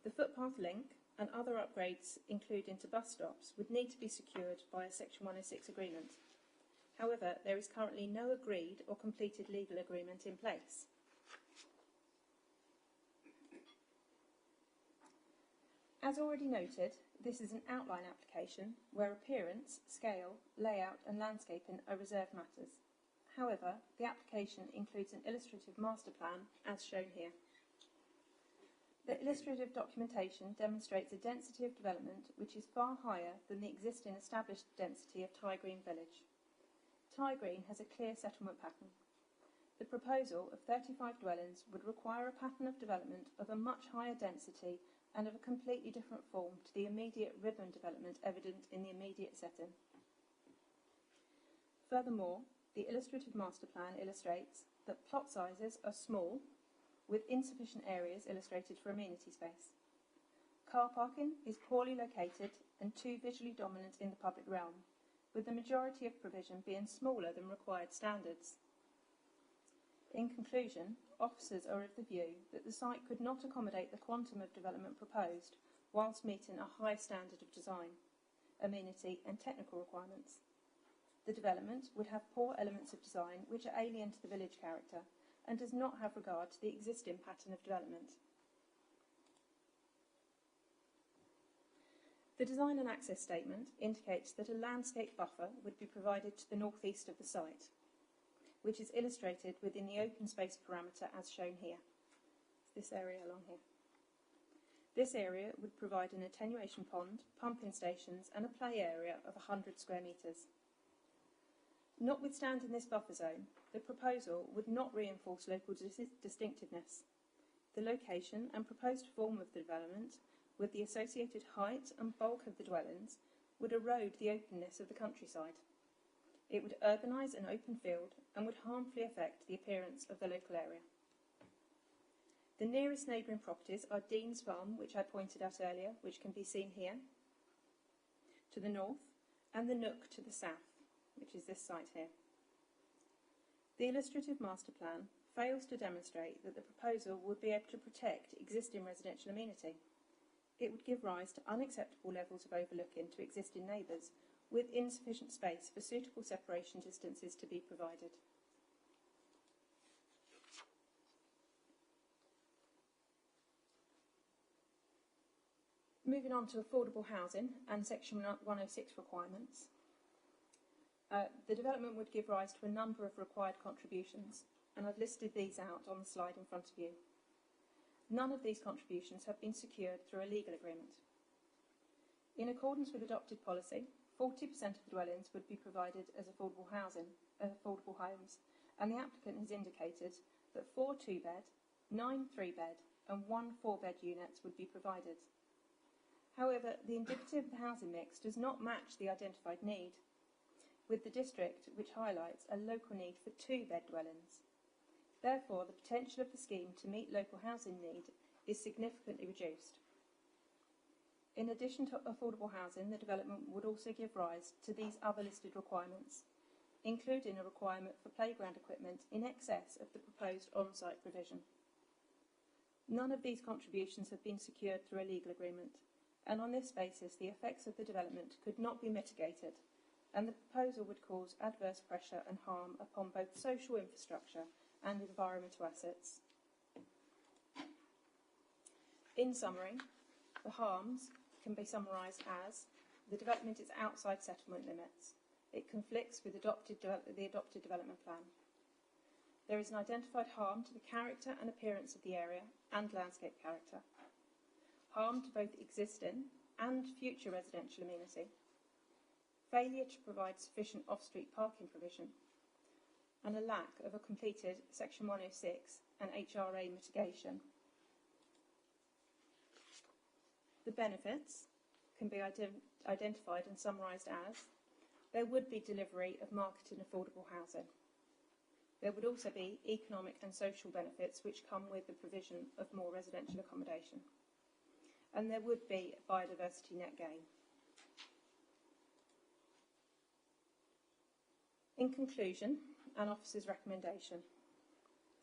The footpath link and other upgrades, including to bus stops, would need to be secured by a Section 106 agreement. However, there is currently no agreed or completed legal agreement in place. As already noted, this is an outline application where appearance, scale, layout and landscaping are reserved matters. However, the application includes an illustrative master plan as shown here. The illustrative documentation demonstrates a density of development which is far higher than the existing established density of Tye Green village. Tye Green has a clear settlement pattern. The proposal of 35 dwellings would require a pattern of development of a much higher density and of a completely different form to the immediate ribbon development evident in the immediate setting. Furthermore, the illustrative master plan illustrates that plot sizes are small, with insufficient areas illustrated for amenity space. Car parking is poorly located and too visually dominant in the public realm, with the majority of provision being smaller than required standards. In conclusion, officers are of the view that the site could not accommodate the quantum of development proposed whilst meeting a high standard of design, amenity and technical requirements. The development would have poor elements of design which are alien to the village character and does not have regard to the existing pattern of development. The design and access statement indicates that a landscape buffer would be provided to the northeast of the site, which is illustrated within the open space parameter as shown here. This area along here. This area would provide an attenuation pond, pumping stations and a play area of 100 square metres. Notwithstanding this buffer zone, the proposal would not reinforce local distinctiveness. The location and proposed form of the development, with the associated height and bulk of the dwellings, would erode the openness of the countryside. It would urbanise an open field and would harmfully affect the appearance of the local area. The nearest neighbouring properties are Dean's Farm, which I pointed out earlier, which can be seen here, to the north, and the Nook to the south, which is this site here. The illustrative master plan fails to demonstrate that the proposal would be able to protect existing residential amenity. it would give rise to unacceptable levels of overlooking to existing neighbours, with insufficient space for suitable separation distances to be provided. Moving on to affordable housing and Section 106 requirements. The development would give rise to a number of required contributions, and I've listed these out on the slide in front of you. None of these contributions have been secured through a legal agreement. In accordance with adopted policy, 40% of the dwellings would be provided as affordable homes, and the applicant has indicated that 4 2-bed, 9 3-bed and 1 4-bed units would be provided. However, the indicative housing mix does not match the identified need, with the district which highlights a local need for 2-bed dwellings. Therefore, the potential of the scheme to meet local housing need is significantly reduced. In addition to affordable housing, the development would also give rise to these other listed requirements, including a requirement for playground equipment in excess of the proposed on-site provision. None of these contributions have been secured through a legal agreement, and on this basis the effects of the development could not be mitigated, and the proposal would cause adverse pressure and harm upon both social infrastructure and environmental assets. In summary, the harms can be summarised as: the development is outside settlement limits. It conflicts with the adopted development plan. There is an identified harm to the character and appearance of the area and landscape character. Harm to both existing and future residential amenity. Failure to provide sufficient off-street parking provision. And a lack of a completed Section 106 and HRA mitigation. The benefits can be identified and summarised as: there would be delivery of marketed affordable housing. There would also be economic and social benefits which come with the provision of more residential accommodation. And there would be biodiversity net gain. In conclusion, an officer's recommendation.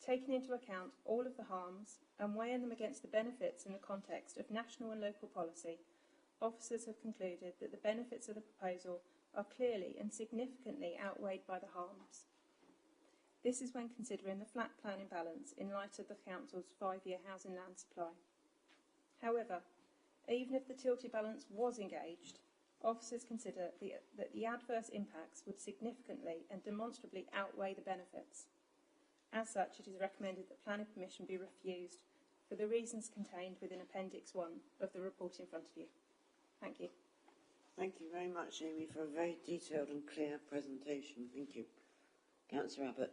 Taking into account all of the harms and weighing them against the benefits in the context of national and local policy, officers have concluded that the benefits of the proposal are clearly and significantly outweighed by the harms. This is when considering the flat plan imbalance in light of the Council's 5-year housing land supply. However, even if the tilted balance was engaged, officers consider that the adverse impacts would significantly and demonstrably outweigh the benefits. As such, it is recommended that planning permission be refused for the reasons contained within Appendix 1 of the report in front of you. Thank you. Thank you very much, Amy, for a very detailed and clear presentation. Thank you. Councillor Abbott.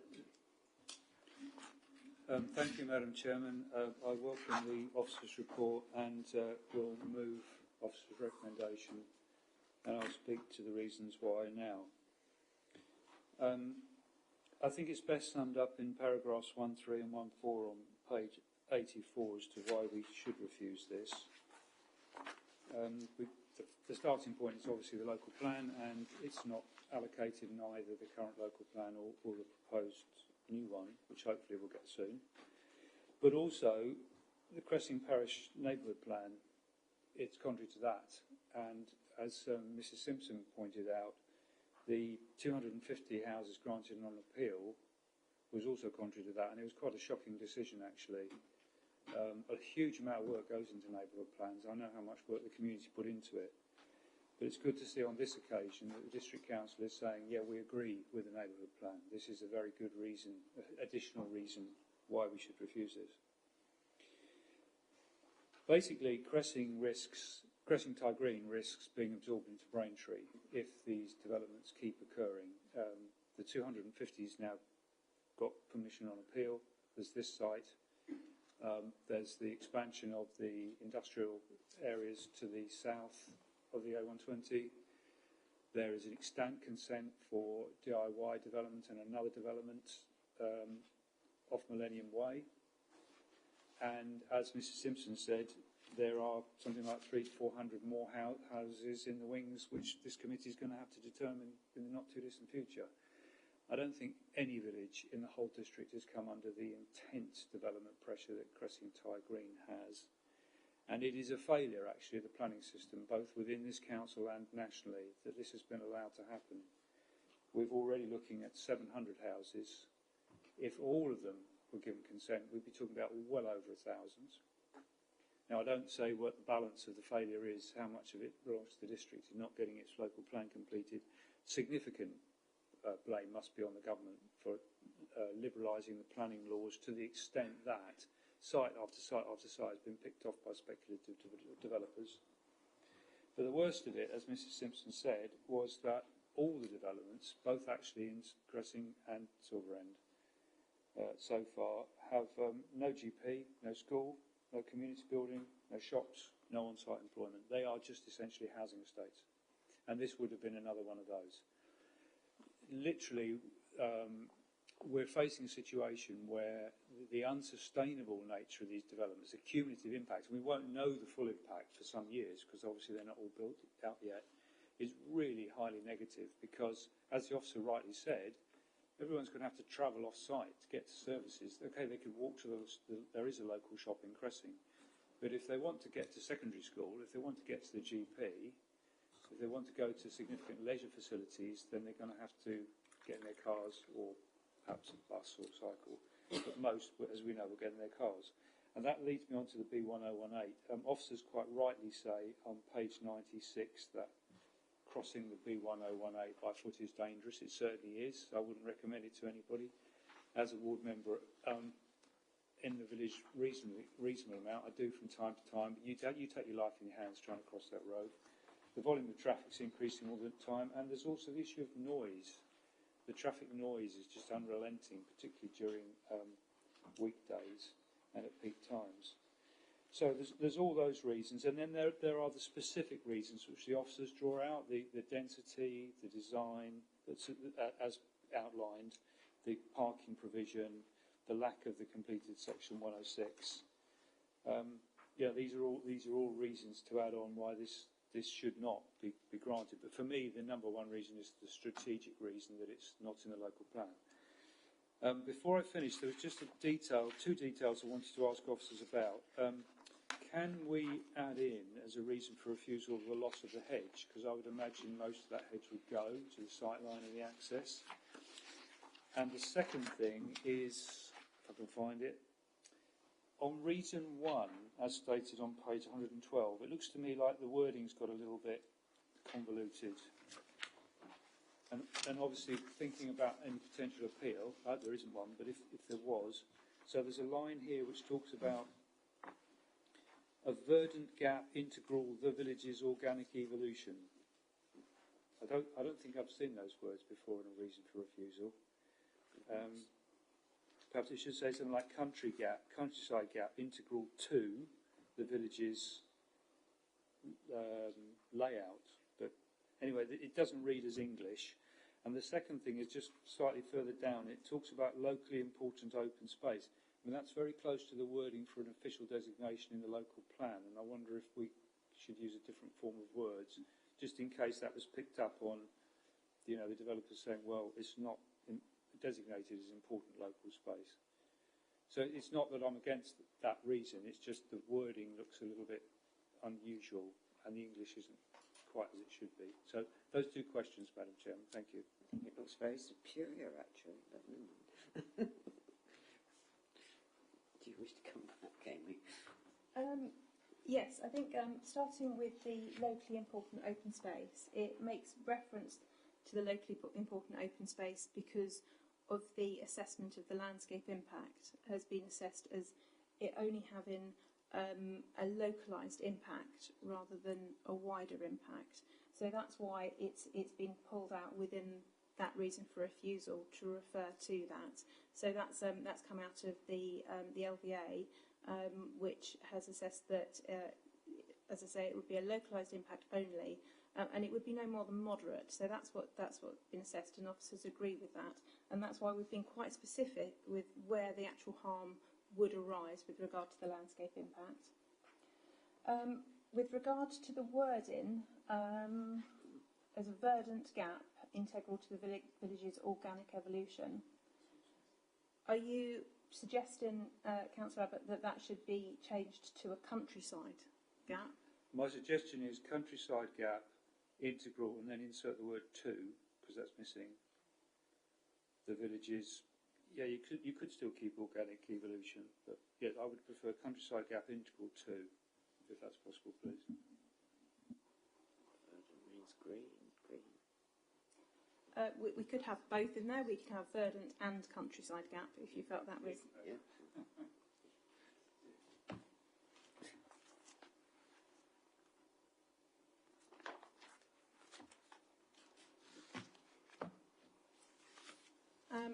Thank you, Madam Chairman. I welcome the officer's report and will move officer's recommendation, and I'll speak to the reasons why now. I think it's best summed up in paragraphs 1.3 and 1.4 on page 84 as to why we should refuse this. The starting point is obviously the local plan, and it's not allocated in either the current local plan or the proposed new one, which hopefully we'll get soon. But also the Cressing Parish neighbourhood plan, it's contrary to that. And as Mrs Simpson pointed out, the 250 houses granted on appeal was also contrary to that, and it was quite a shocking decision actually. A huge amount of work goes into neighbourhood plans. I know how much work the community put into it. But it's good to see on this occasion that the District Council is saying, yeah, we agree with the neighbourhood plan. This is a very good reason, additional reason why we should refuse this. Basically, Cressing Tie Green risks being absorbed into Braintree if these developments keep occurring. The 250's now got permission on appeal. There's this site. There's the expansion of the industrial areas to the south of the A120. There is an extant consent for DIY development and another development off Millennium Way. And as Mrs Simpson said, there are something like 300 to 400 more houses in the wings, which this committee is going to have to determine in the not too distant future. I don't think any village in the whole district has come under the intense development pressure that Cressing Tie Green has. And it is a failure, actually, of the planning system, both within this council and nationally, that this has been allowed to happen. We're already looking at 700 houses. If all of them were given consent, we'd be talking about well over 1,000. Now, I don't say what the balance of the failure is, how much of it belongs to the district in not getting its local plan completed. Significant blame must be on the government for liberalising the planning laws to the extent that site after site after site has been picked off by speculative developers. But the worst of it, as Mrs Simpson said, was that all the developments, both actually in Cressing and Silver End, so far have no GP, no school, no community building, no shops, no on-site employment. They are just essentially housing estates. And this would have been another one of those. Literally, we're facing a situation where the unsustainable nature of these developments, the cumulative impact, we won't know the full impact for some years because obviously they're not all built out yet, is really highly negative because, as the officer rightly said, everyone's going to have to travel off-site to get to services. Okay, they could walk to there is a local shop in Cressing, but if they want to get to secondary school, if they want to get to the GP, if they want to go to significant leisure facilities, then they're going to have to get in their cars or perhaps a bus or cycle, but most, as we know, will get in their cars. And that leads me on to the B1018. Officers quite rightly say on page 96 that crossing the B1018 by foot is dangerous. It certainly is. I wouldn't recommend it to anybody. As a ward member in the village, reasonable amount, I do from time to time, but you take your life in your hands trying to cross that road. The volume of traffic is increasing all the time, and there's also the issue of noise. The traffic noise is just unrelenting, particularly during weekdays and at peak times. So there's all those reasons, and then there are the specific reasons which the officers draw out, the density, the design, that's, as outlined, the parking provision, the lack of the completed section 106. These are all reasons to add on why this should not be granted. But for me, the number one reason is the strategic reason that it's not in the local plan. Before I finish, there was just two details I wanted to ask officers about. Can we add in, as a reason for refusal, the loss of the hedge? Because I would imagine most of that hedge would go to the sight line and the access. And the second thing is, if I can find it, on reason 1, as stated on page 112, it looks to me like the wording's got a little bit convoluted. And obviously thinking about any potential appeal, there isn't one, but if there was, so there's a line here which talks about a verdant gap integral the village's organic evolution. I don't think I've seen those words before in a reason for refusal. Perhaps it should say something like countryside gap integral to the village's layout. But anyway, it doesn't read as English. And the second thing is just slightly further down. It talks about locally important open space. I mean, that's very close to the wording for an official designation in the local plan. And I wonder if we should use a different form of words, just in case that was picked up on, the developers saying, well, it's not designated as important local space. So it's not that I'm against that reason, it's just the wording looks a little bit unusual and the English isn't quite as it should be. So those two questions, Madam Chairman. Thank you. I think it looks very superior, actually. But do you wish to come back, Amy? Yes, I think starting with the locally important open space, it makes reference to the locally important open space because of the assessment of the landscape impact has been assessed as it only having a localised impact rather than a wider impact. So that's why it's been pulled out within that reason for refusal to refer to that. So that's come out of the LVA, which has assessed that, as I say, it would be a localised impact only. And it would be no more than moderate, so that's what's been assessed, and officers agree with that, and that's why we've been quite specific with where the actual harm would arise with regard to the landscape impact. With regard to the wording, as a verdant gap integral to the village's organic evolution, are you suggesting, Councillor Abbott, that should be changed to a countryside gap. My suggestion is countryside gap, integral, and then insert the word to, because that's missing. The villages, yeah, you could still keep organic evolution, but yeah, I would prefer countryside gap integral to, if that's possible, please. Means green. We could have both in there. We could have verdant and countryside gap if you felt that was. Yeah.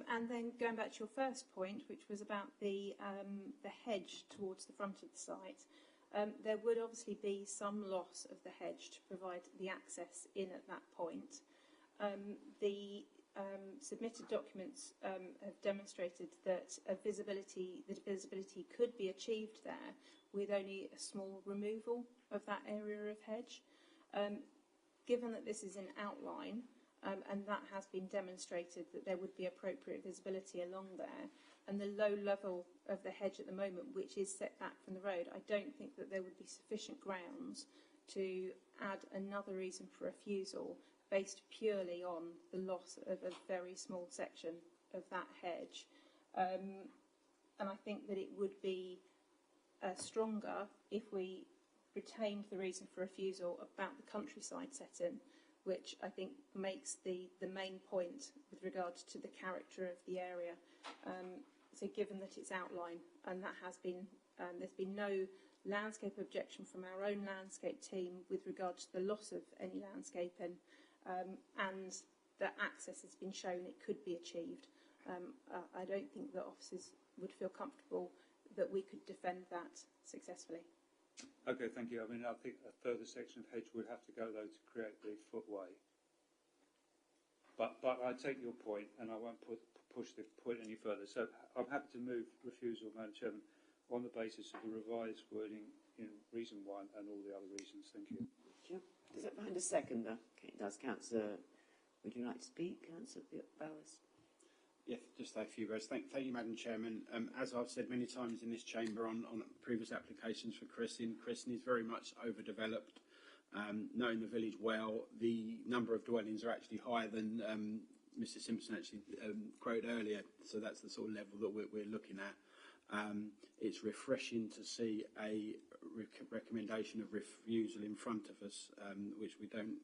And then going back to your first point, which was about the hedge towards the front of the site, there would obviously be some loss of the hedge to provide the access in at that point. The submitted documents have demonstrated that visibility could be achieved there with only a small removal of that area of hedge. Given that this is an outline, and that has been demonstrated that there would be appropriate visibility along there, and the low level of the hedge at the moment, which is set back from the road, I don't think that there would be sufficient grounds to add another reason for refusal based purely on the loss of a very small section of that hedge. And I think that it would be stronger if we retained the reason for refusal about the countryside setting, which I think makes the main point with regard to the character of the area. So given that it's outline, and that has been, there's been no landscape objection from our own landscape team with regard to the loss of any landscaping, and that access has been shown it could be achieved. I don't think that officers would feel comfortable that we could defend that successfully. Okay, thank you. I mean, I think a further section of hedge would have to go, though, to create the footway. But I take your point, and I won't push the point any further. So I'm happy to move refusal, Madam Chairman, on the basis of the revised wording in reason 1 and all the other reasons. Thank you. Sure. Does it find a seconder? Okay, it does. Councillor, would you like to speak? Councillor Bowers. Yeah, just a few words. Thank you, Madam Chairman. As I've said many times in this chamber on previous applications for Cresson is very much overdeveloped. Knowing the village well, the number of dwellings are actually higher than Mr Simpson actually quoted earlier, so that's the sort of level that we're looking at. It's refreshing to see a recommendation of refusal in front of us, which we don't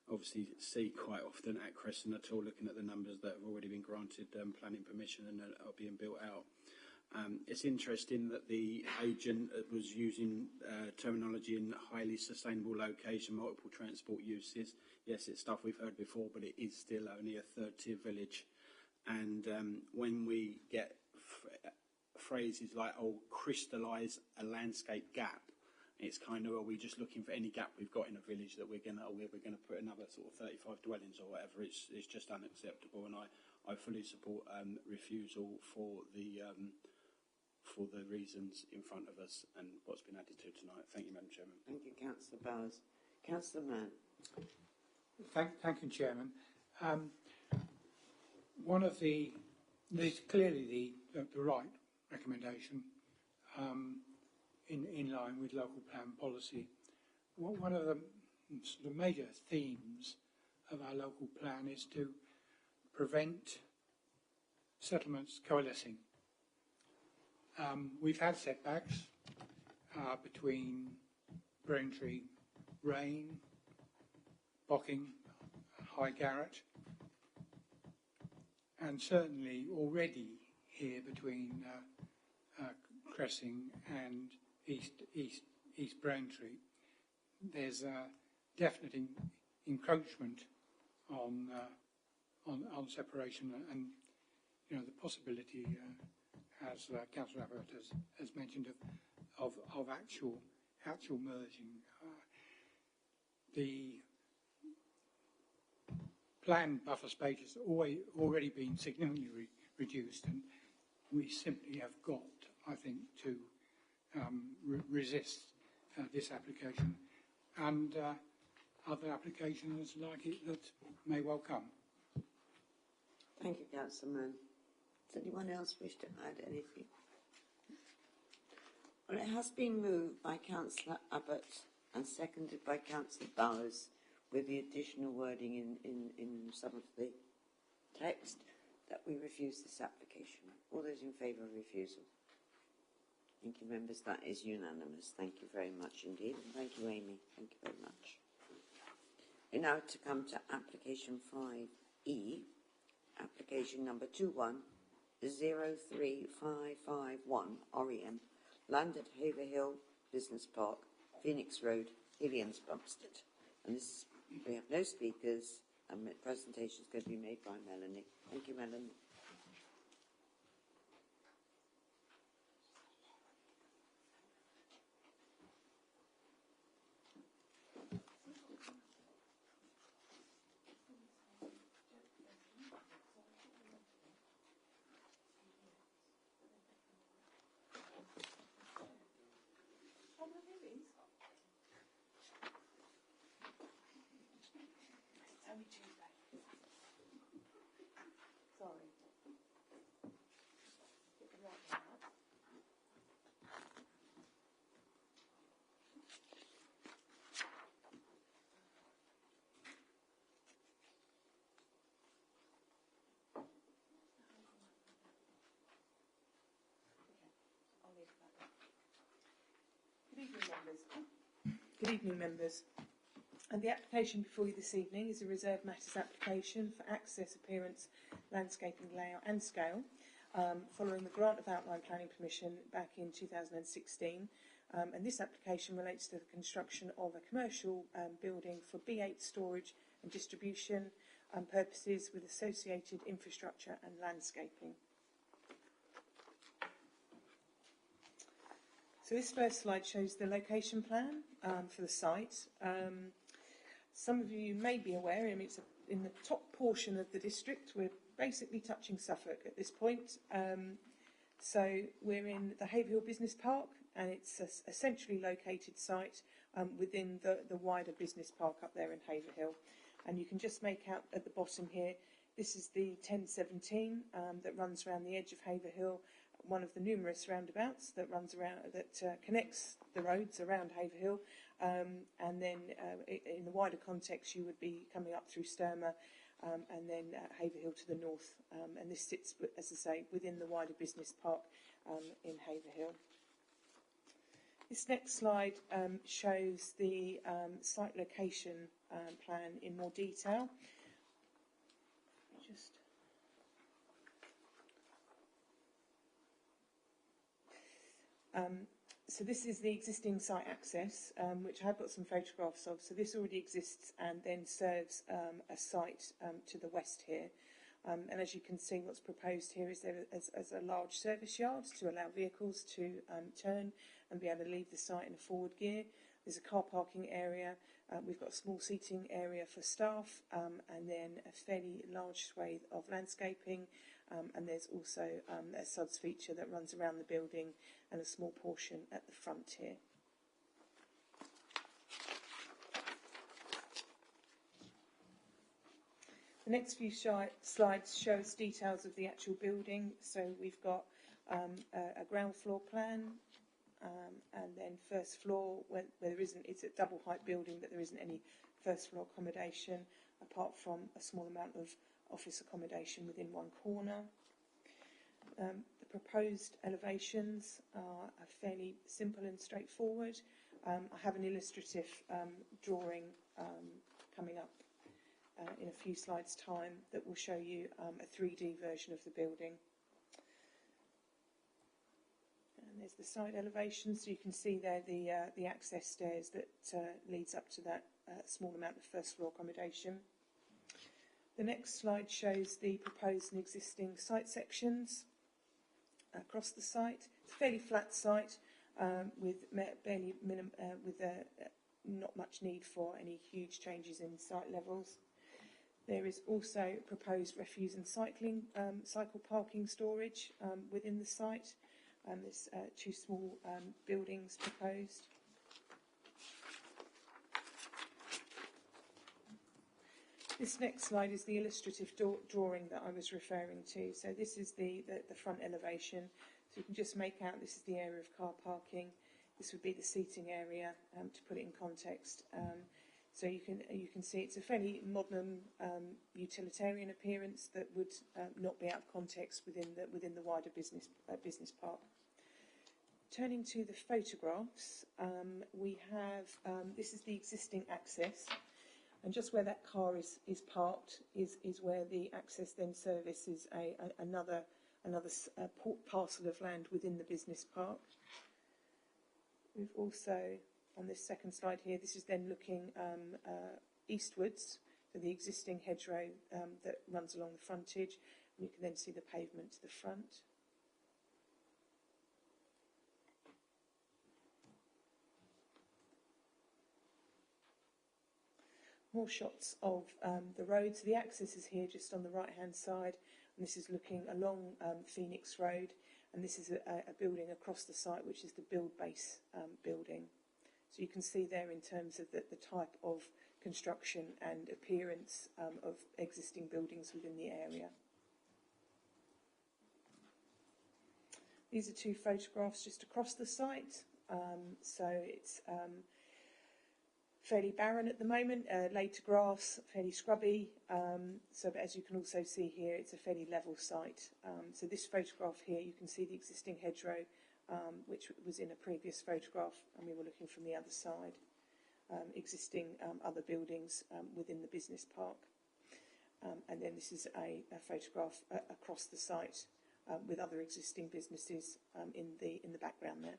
obviously see quite often at Cresson at all, looking at the numbers that have already been granted planning permission and are being built out. It's interesting that the agent was using terminology in highly sustainable location, multiple transport uses. Yes, it's stuff we've heard before, but it is still only a third-tier village. And when we get phrases like, oh, crystallise a landscape gap, it's kind of, are we just looking for any gap we've got in a village that we're going to put another sort of 35 dwellings or whatever? It's just unacceptable, and I fully support refusal for the reasons in front of us and what's been added to tonight. Thank you, Madam Chairman. Thank you, Councillor Bowers. Councillor Mann. Thank you, Chairman. There's clearly the right recommendation. In line with local plan policy. One of the sort of major themes of our local plan is to prevent settlements coalescing. We've had setbacks between Braintree, Rain, Bocking, High Garrett, and certainly already here between Cressing and East Braintree, there's a definite encroachment on separation, and the possibility, as Councillor Abbott has mentioned, of actual merging. The planned buffer space has already been significantly reduced, and we simply have got, I think, to resist this application and other applications like it that may well come. Thank you, Councillor Mann. Does anyone else wish to add anything? Well, it has been moved by Councillor Abbott and seconded by Councillor Bowers, with the additional wording in some of the text that we refuse this application. All those in favour of refusal? Thank you, members. That is unanimous. Thank you very much indeed. And thank you, Amy. Thank you very much. We now to come to application 5E, application number 21-03551, Orient, land at Haverhill Business Park, Phoenix Road, Hillians, Bumpstead. And this, we have no speakers, and the presentation is going to be made by Melanie. Thank you, Melanie. Good evening, members. And the application before you this evening is a reserved matters application for access, appearance, landscaping, layout and scale, following the grant of outline planning permission back in 2016. And this application relates to the construction of a commercial building for B8 storage and distribution purposes with associated infrastructure and landscaping. So this first slide shows the location plan for the site. Some of you may be aware, it's in the top portion of the district. We're basically touching Suffolk at this point. So we're in the Haverhill Business Park, and it's a centrally located site within the wider business park up there in Haverhill. And you can just make out at the bottom here, this is the 1017 that runs around the edge of Haverhill, one of the numerous roundabouts that runs around, that connects the roads around Haverhill, and then in the wider context you would be coming up through Sturmer and then Haverhill to the north, and this sits, as I say, within the wider business park in Haverhill. This next slide shows the site location plan in more detail. So this is the existing site access, which I've got some photographs of. So this already exists and then serves a site to the west here. And as you can see, what's proposed here is there as a large service yard to allow vehicles to turn and be able to leave the site in a forward gear. There's a car parking area. We've got a small seating area for staff, and then a fairly large swathe of landscaping. And there's also a suds feature that runs around the building and a small portion at the front here. The next few slides show us details of the actual building. So we've got a ground floor plan, and then first floor where there isn't, it's a double height building, but there isn't any first floor accommodation apart from a small amount of office accommodation within one corner. The proposed elevations are fairly simple and straightforward. I have an illustrative drawing coming up in a few slides' time that will show you a 3D version of the building. And there's the side elevation, so you can see there the access stairs that leads up to that small amount of first floor accommodation. The next slide shows the proposed and existing site sections across the site. It's a fairly flat site with not much need for any huge changes in site levels. There is also proposed refuse and cycle parking storage within the site. There's two small buildings proposed. This next slide is the illustrative drawing that I was referring to. So this is the front elevation. So you can just make out this is the area of car parking. This would be the seating area, to put it in context. So you can see it's a fairly modern utilitarian appearance that would not be out of context within the wider business park. Turning to the photographs, we have this is the existing access, and just where that car is parked is where the access then services another parcel of land within the business park. We've also, on this second slide here, this is then looking eastwards to the existing hedgerow that runs along the frontage. And you can then see the pavement to the front. More shots of the road. So the access is here just on the right-hand side, and this is looking along Phoenix Road, and this is a building across the site, which is the Build Base building. So you can see there in terms of the type of construction and appearance of existing buildings within the area. These are two photographs just across the site. So it's fairly barren at the moment, laid to grass, fairly scrubby. But as you can also see here, it's a fairly level site. So this photograph here, you can see the existing hedgerow, which was in a previous photograph, and we were looking from the other side. Existing other buildings within the business park. And then this is a photograph across the site with other existing businesses in the background there.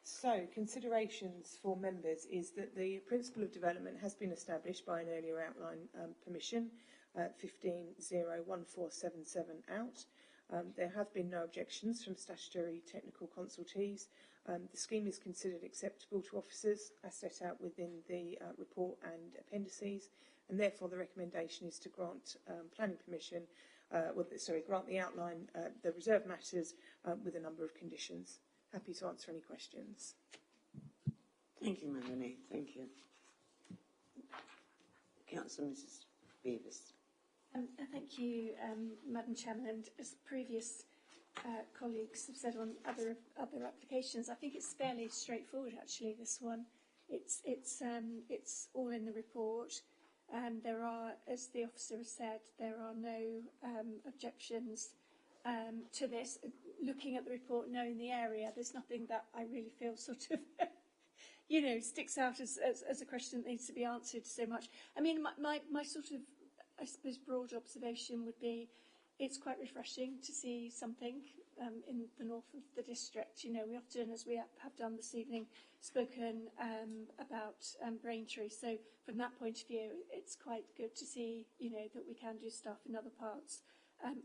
So, considerations for members is that the principle of development has been established by an earlier outline permission, 15.01477 out. There have been no objections from statutory technical consultees. The scheme is considered acceptable to officers as set out within the report and appendices, and therefore the recommendation is to grant planning permission, grant the outline, the reserved matters with a number of conditions. Happy to answer any questions. Thank you, Melanie. Thank you. Councillor Mrs. Beavis. Thank you, Madam Chairman. And as previous colleagues have said on other applications, I think it's fairly straightforward. Actually, this one, it's all in the report. There are, as the officer has said, there are no objections to this. Looking at the report, knowing the area, there's nothing that I really feel sort of, sticks out as a question that needs to be answered so much. I mean, my sort of, I suppose, broad observation would be it's quite refreshing to see something in the north of the district. We often, as we have done this evening, spoken about Braintree. So from that point of view, it's quite good to see, that we can do stuff in other parts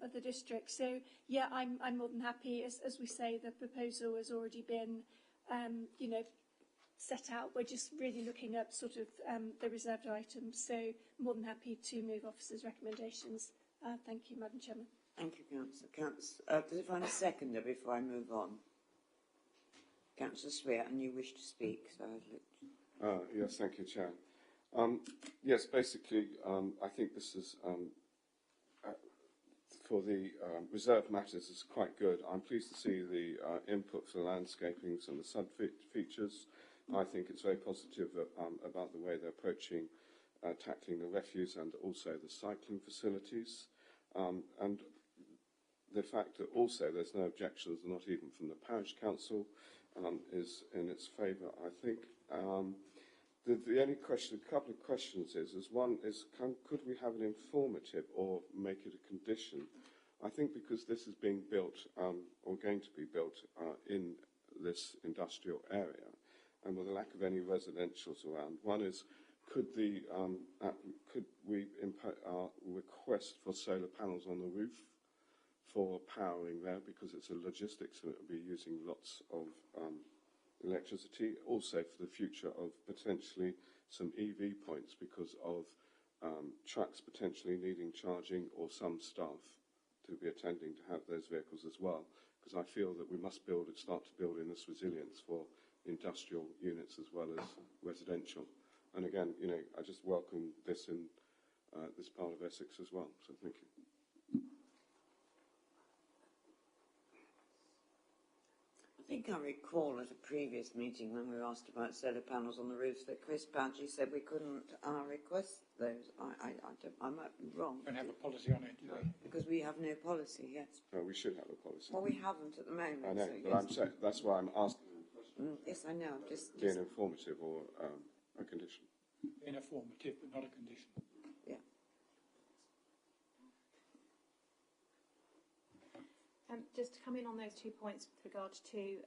of the district. So, yeah, I'm more than happy. As we say, the proposal has already been, set out. We're just really looking at sort of the reserved items. So more than happy to move officers' recommendations. Thank you, Madam Chairman. Thank you, Councillor. Does it find a seconder before I move on? Councillor Sweat, and you wish to speak. So yes, thank you, Chair. Yes, basically, I think this is for the reserved matters is quite good. I'm pleased to see the input for the landscapings and the sub-features. I think it's very positive about the way they're approaching tackling the refuse and also the cycling facilities. And the fact that also there's no objections, not even from the parish council, is in its favour, I think. The only question, a couple of questions is one is, could we have an informative or make it a condition? I think because this is being built or going to be built in this industrial area, and with the lack of any residentials around, one is, could we impact our request for solar panels on the roof for powering there, because it's a logistics and it will be using lots of electricity. Also for the future of potentially some EV points because of trucks potentially needing charging, or some staff to be attending to have those vehicles as well, because I feel that we must start to build in this resilience for industrial units as well as residential. And again, I just welcome this in this part of Essex as well. So thank you. think I recall at a previous meeting when we were asked about solar panels on the roofs that Chris Badgie said we couldn't request those. I might be wrong. Don't have a policy on it, do we? Because we have no policy, yes. No, we should have a policy. Well, we haven't at the moment. I know, so but yes. I'm saying that's why I'm asking. Yes, I know. Just Being informative or a condition. Being informative, but not a condition. Yeah. Just to come in on those 2 points with regard to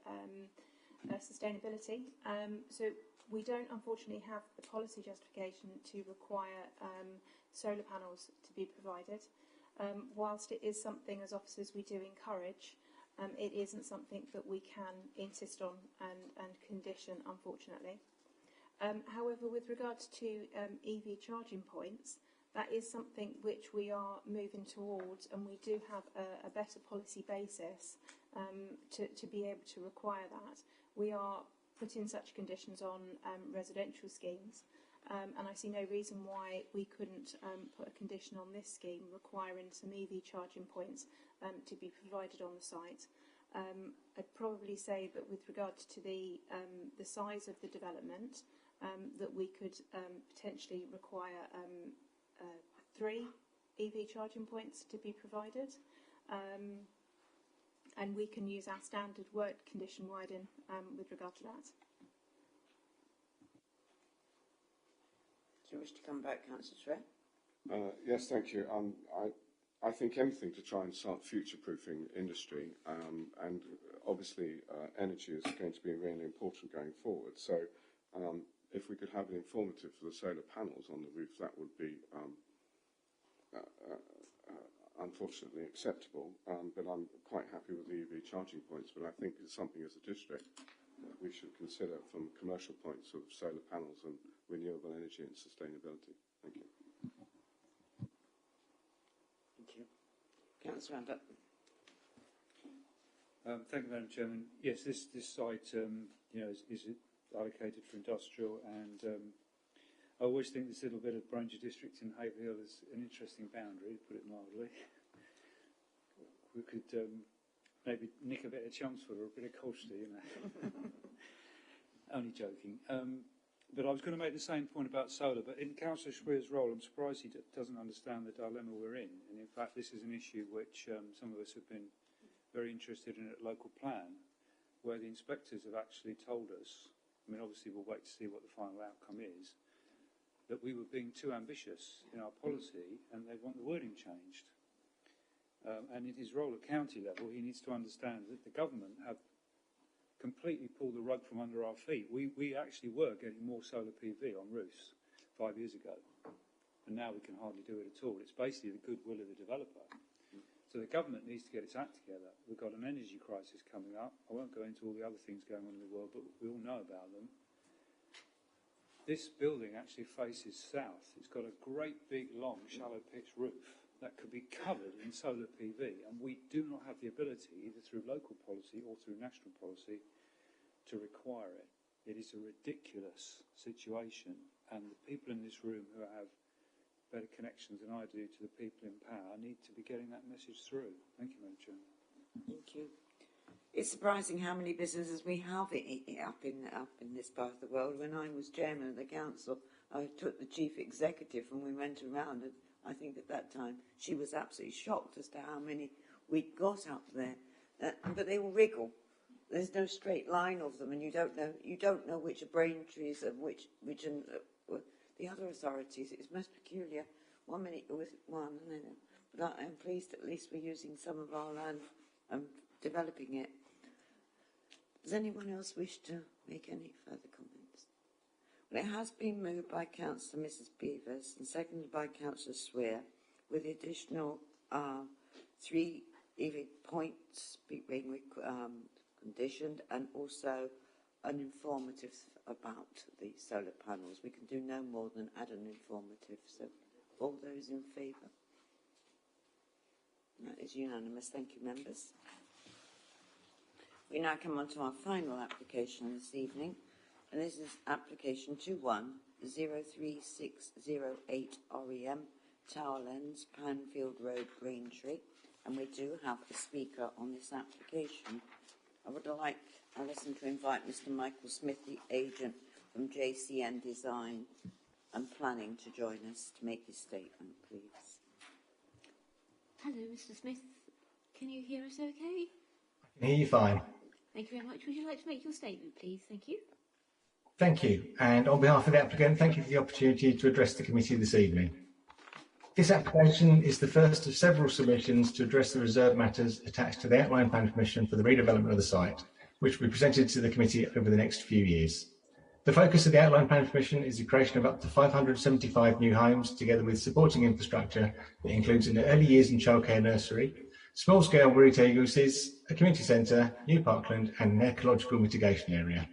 sustainability. So we don't unfortunately have the policy justification to require solar panels to be provided. Whilst it is something as officers we do encourage, it isn't something that we can insist on and condition, unfortunately. However, with regards to EV charging points, that is something which we are moving towards, and we do have a better policy basis to be able to require that. We are putting such conditions on residential schemes, and I see no reason why we couldn't put a condition on this scheme requiring some EV charging points to be provided on the site. I'd probably say that with regards to the size of the development, that we could potentially require 3 EV charging points to be provided, and we can use our standard word condition wording with regard to that. Do you wish to come back, Councillor Shrek? Yes, thank you. I think anything to try and start future-proofing industry, and obviously energy is going to be really important going forward. So if we could have an informative for the solar panels on the roof, that would be unfortunately acceptable, but I'm quite happy with the EV charging points, but I think it's something as a district that we should consider from commercial points of solar panels and renewable energy and sustainability. Thank you. Thank you. Councillor Randall. Thank you, Madam Chairman. Yes, this site is allocated for industrial, and I always think this little bit of Branger District in Haverhill is an interesting boundary, to put it mildly. We could maybe nick a bit of Chelmsford or a bit of Colchester, you know. Only joking. But I was going to make the same point about solar, but in Councillor Schweer's role, I'm surprised he doesn't understand the dilemma we're in. And in fact, this is an issue which some of us have been very interested in at local plan, where the inspectors have actually told us, I mean, obviously we'll wait to see what the final outcome is, that we were being too ambitious in our policy and they want the wording changed. And in his role at county level, he needs to understand that the government have completely pulled the rug from under our feet. We actually were getting more solar PV on roofs 5 years ago, and now we can hardly do it at all. It's basically the goodwill of the developer. So the government needs to get its act together. We've got an energy crisis coming up. I won't go into all the other things going on in the world, but we all know about them. This building actually faces south. It's got a great big long shallow pitch roof that could be covered in solar PV, and we do not have the ability, either through local policy or through national policy, to require it. It is a ridiculous situation, and the people in this room who have better connections than I do to the people in power need to be getting that message through. Thank you, Madam Chairman. Thank you. It's surprising how many businesses we have up in this part of the world. When I was chairman of the council, I took the chief executive and we went around, and I think at that time she was absolutely shocked as to how many we'd got up there. But they all wriggle. There's no straight line of them, and you don't know which are Braintrees and which are the other authorities. It's most peculiar. 1 minute with one, but I'm pleased at least we're using some of our land and developing it. Does anyone else wish to make any further comments? Well, it has been moved by Councillor Mrs. Beavers and seconded by Councillor Sweer, with the additional 3 EV points being conditioned, and also an informative about the solar panels. We can do no more than add an informative. So, all those in favour? That is unanimous. Thank you, members. We now come on to our final application this evening, and this is application 21-03608 REM, Towerlands, Panfield Road, Braintree, and we do have a speaker on this application. I would like Alison to invite Mr. Michael Smith, the agent from JCN Design and Planning, to join us to make his statement, please. Hello, Mr. Smith. Can you hear us okay? I can hear you fine. Thank you very much. Would you like to make your statement, please? Thank you. Thank you. And on behalf of the applicant, thank you for the opportunity to address the committee this evening. This application is the first of several submissions to address the reserve matters attached to the outline plan permission for the redevelopment of the site, which will be presented to the committee over the next few years. The focus of the outline plan permission is the creation of up to 575 new homes, together with supporting infrastructure that includes an early years and childcare nursery, small-scale retail uses, a community centre, new parkland and an ecological mitigation area.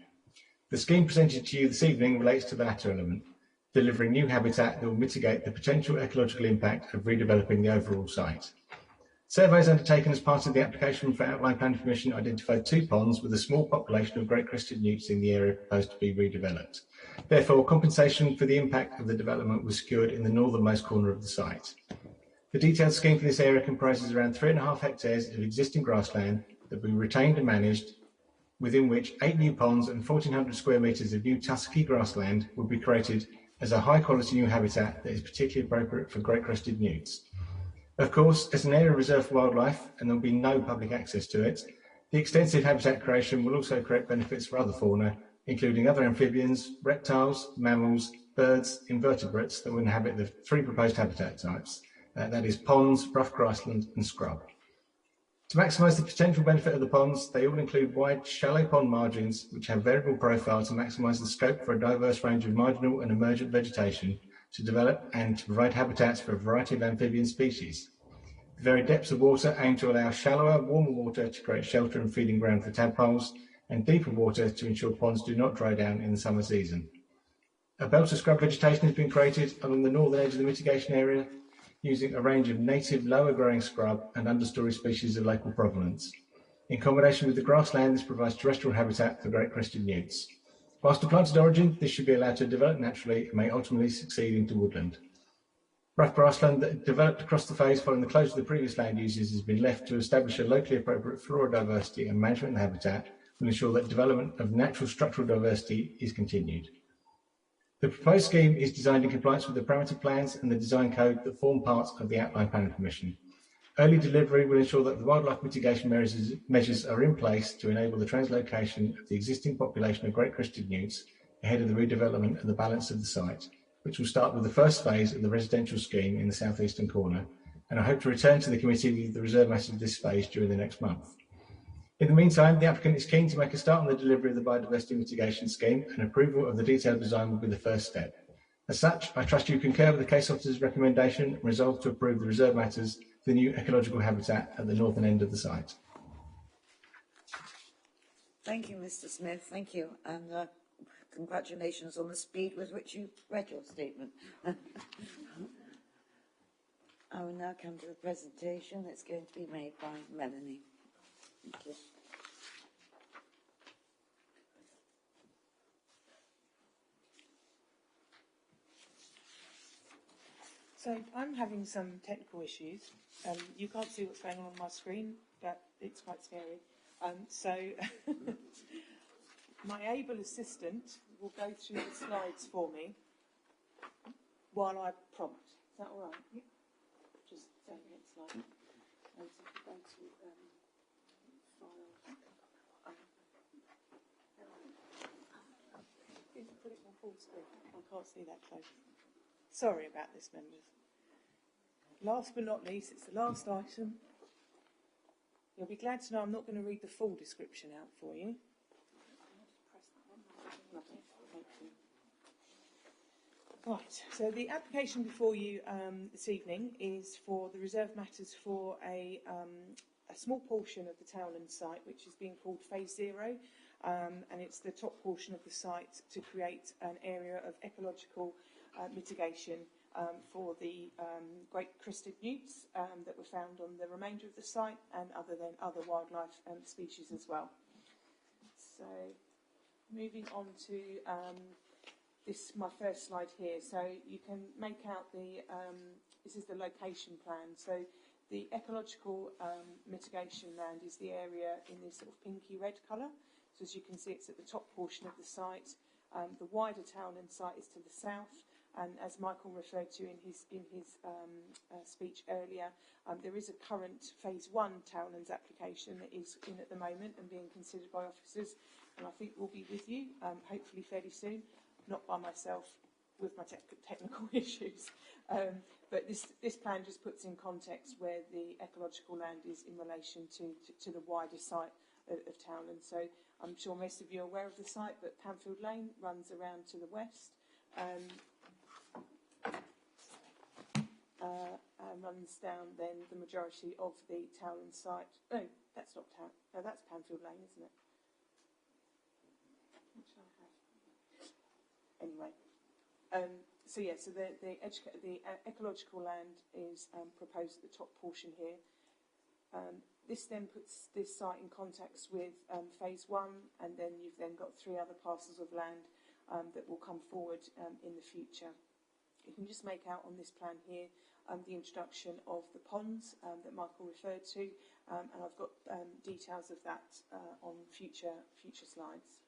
The scheme presented to you this evening relates to the latter element, delivering new habitat that will mitigate the potential ecological impact of redeveloping the overall site. Surveys undertaken as part of the application for outline plan permission identified 2 ponds with a small population of great crested newts in the area proposed to be redeveloped. Therefore, compensation for the impact of the development was secured in the northernmost corner of the site. The detailed scheme for this area comprises around 3.5 hectares of existing grassland that will be retained and managed, within which 8 new ponds and 1,400 square metres of new tussocky grassland will be created as a high-quality new habitat that is particularly appropriate for great crested newts. Of course, as an area reserved for wildlife, and there will be no public access to it, the extensive habitat creation will also create benefits for other fauna, including other amphibians, reptiles, mammals, birds, invertebrates that will inhabit the 3 proposed habitat types, that is ponds, rough grassland and scrub. To maximise the potential benefit of the ponds, they all include wide, shallow pond margins which have variable profile to maximise the scope for a diverse range of marginal and emergent vegetation to develop and to provide habitats for a variety of amphibian species. The very depths of water aim to allow shallower, warmer water to create shelter and feeding ground for tadpoles, and deeper water to ensure ponds do not dry down in the summer season. A belt of scrub vegetation has been created along the northern edge of the mitigation area, using a range of native lower growing scrub and understory species of local provenance. In combination with the grassland, this provides terrestrial habitat for great crested newts. Whilst a planted origin, this should be allowed to develop naturally and may ultimately succeed into woodland. Rough grassland that developed across the phase following the close of the previous land uses has been left to establish a locally appropriate flora diversity, and management of the habitat will ensure that development of natural structural diversity is continued. The proposed scheme is designed in compliance with the parameter plans and the design code that form part of the outline plan permission. Early delivery will ensure that the wildlife mitigation measures are in place to enable the translocation of the existing population of great crested newts ahead of the redevelopment of the balance of the site, which will start with the first phase of the residential scheme in the southeastern corner, and I hope to return to the committee with the reserve matters of this phase during the next month. In the meantime, the applicant is keen to make a start on the delivery of the biodiversity mitigation scheme, and approval of the detailed design will be the first step. As such, I trust you concur with the case officer's recommendation and resolve to approve the reserve matters for the new ecological habitat at the northern end of the site. Thank you, Mr. Smith. Thank you. And congratulations on the speed with which you read your statement. I will now come to the presentation that's going to be made by Melanie. Thank you. So I'm having some technical issues. You can't see what's going on my screen, but it's quite scary. So my able assistant will go through the slides for me while I prompt. Is that all right? Yep. Just take the next slide. And so if you go to files. You can put it on full screen. I can't see that close. Sorry about this, members. Last but not least, it's the last item. You'll be glad to know I'm not going to read the full description out for you. Right, so the application before you this evening is for the reserve matters for a small portion of the Townland site, which is being called Phase 0, and it's the top portion of the site to create an area of ecological mitigation for the great crested newts that were found on the remainder of the site, and other wildlife species as well. So, moving on to this, my first slide here. So you can make out the this is the location plan. So The ecological mitigation land is the area in this sort of pinky red colour. So as you can see, it's at the top portion of the site. The wider townland site is to the south, and as Michael referred to in his speech earlier, there is a current Phase 1 townlands application that is in at the moment and being considered by officers, and I think will be with you, hopefully fairly soon, not by myself with my technical issues. But this plan just puts in context where the ecological land is in relation to the wider site of Townland. So I'm sure most of you are aware of the site, but Panfield Lane runs around to the west and runs down then the majority of the Townland site. No, that's not Town. No, that's Panfield Lane, isn't it? What shall I have? Anyway. So the ecological land is proposed at the top portion here. This then puts this site in context with Phase 1, and then you've then got 3 other parcels of land that will come forward in the future. You can just make out on this plan here the introduction of the ponds that Michael referred to, and I've got details of that on future slides.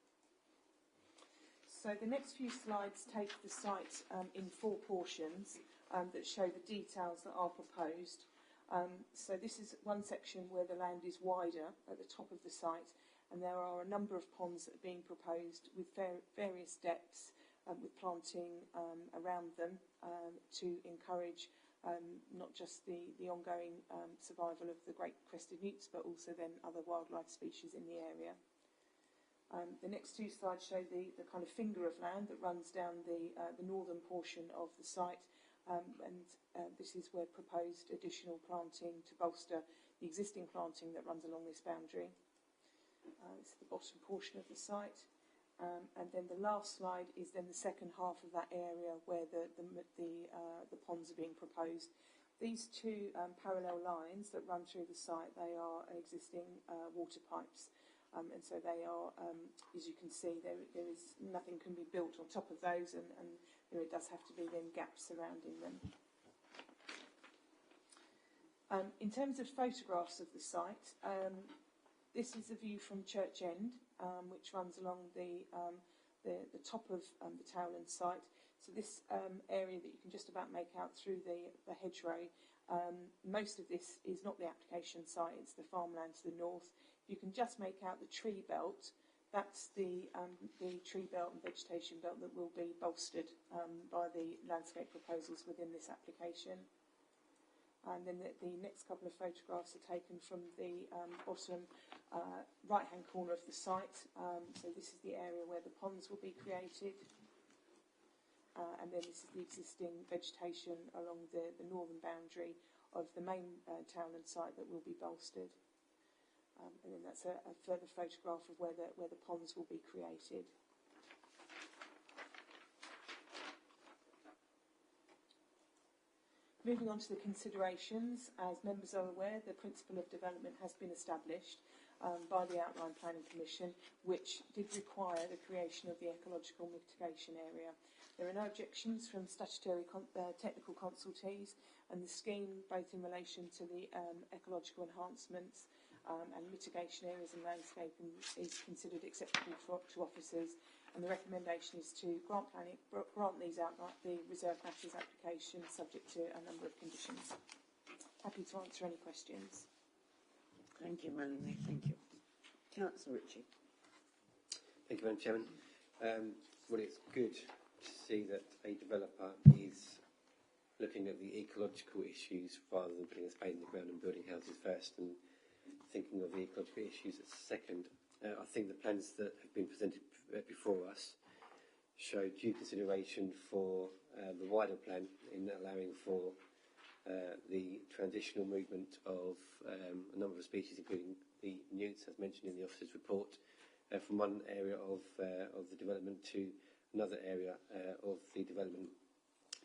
So the next few slides take the site in 4 portions that show the details that are proposed. So this is one section where the land is wider at the top of the site, and there are a number of ponds that are being proposed with various depths, with planting around them to encourage not just the ongoing survival of the great crested newts, but also then other wildlife species in the area. The next 2 slides show the kind of finger of land that runs down the northern portion of the site, and this is where proposed additional planting to bolster the existing planting that runs along this boundary. This is the bottom portion of the site, and then the last slide is then the second half of that area where the ponds are being proposed. These 2 parallel lines that run through the site, they are existing water pipes. And so they are, as you can see, there is nothing can be built on top of those, and there does have to be then gaps surrounding them. In terms of photographs of the site, this is a view from Church End, which runs along the top of the Townland site. So this area that you can just about make out through the hedgerow, most of this is not the application site, it's the farmland to the north. You can just make out the tree belt. That's the tree belt and vegetation belt that will be bolstered by the landscape proposals within this application. And then the next couple of photographs are taken from the bottom right-hand corner of the site. So this is the area where the ponds will be created. And then this is the existing vegetation along the northern boundary of the main Townland site that will be bolstered. And then that's a further photograph of where the ponds will be created. Moving on to the considerations, as members are aware, the principle of development has been established by the Outline Planning Commission, which did require the creation of the ecological mitigation area. There are no objections from statutory technical consultees, and the scheme, both in relation to the ecological enhancements and mitigation areas and landscaping, is considered acceptable to officers, and the recommendation is to grant these outright the reserve matters application subject to a number of conditions. Happy to answer any questions. Thank you, Melanie. Thank you. Councillor Ritchie. Thank you, Madam Chairman. Well, it's good to see that a developer is looking at the ecological issues rather than putting a spade in the ground and building houses first and thinking of the ecological issues as second. I think the plans that have been presented before us show due consideration for the wider plan in allowing for the transitional movement of a number of species, including the newts, as mentioned in the officer's report, from one area of the development to another area of the development,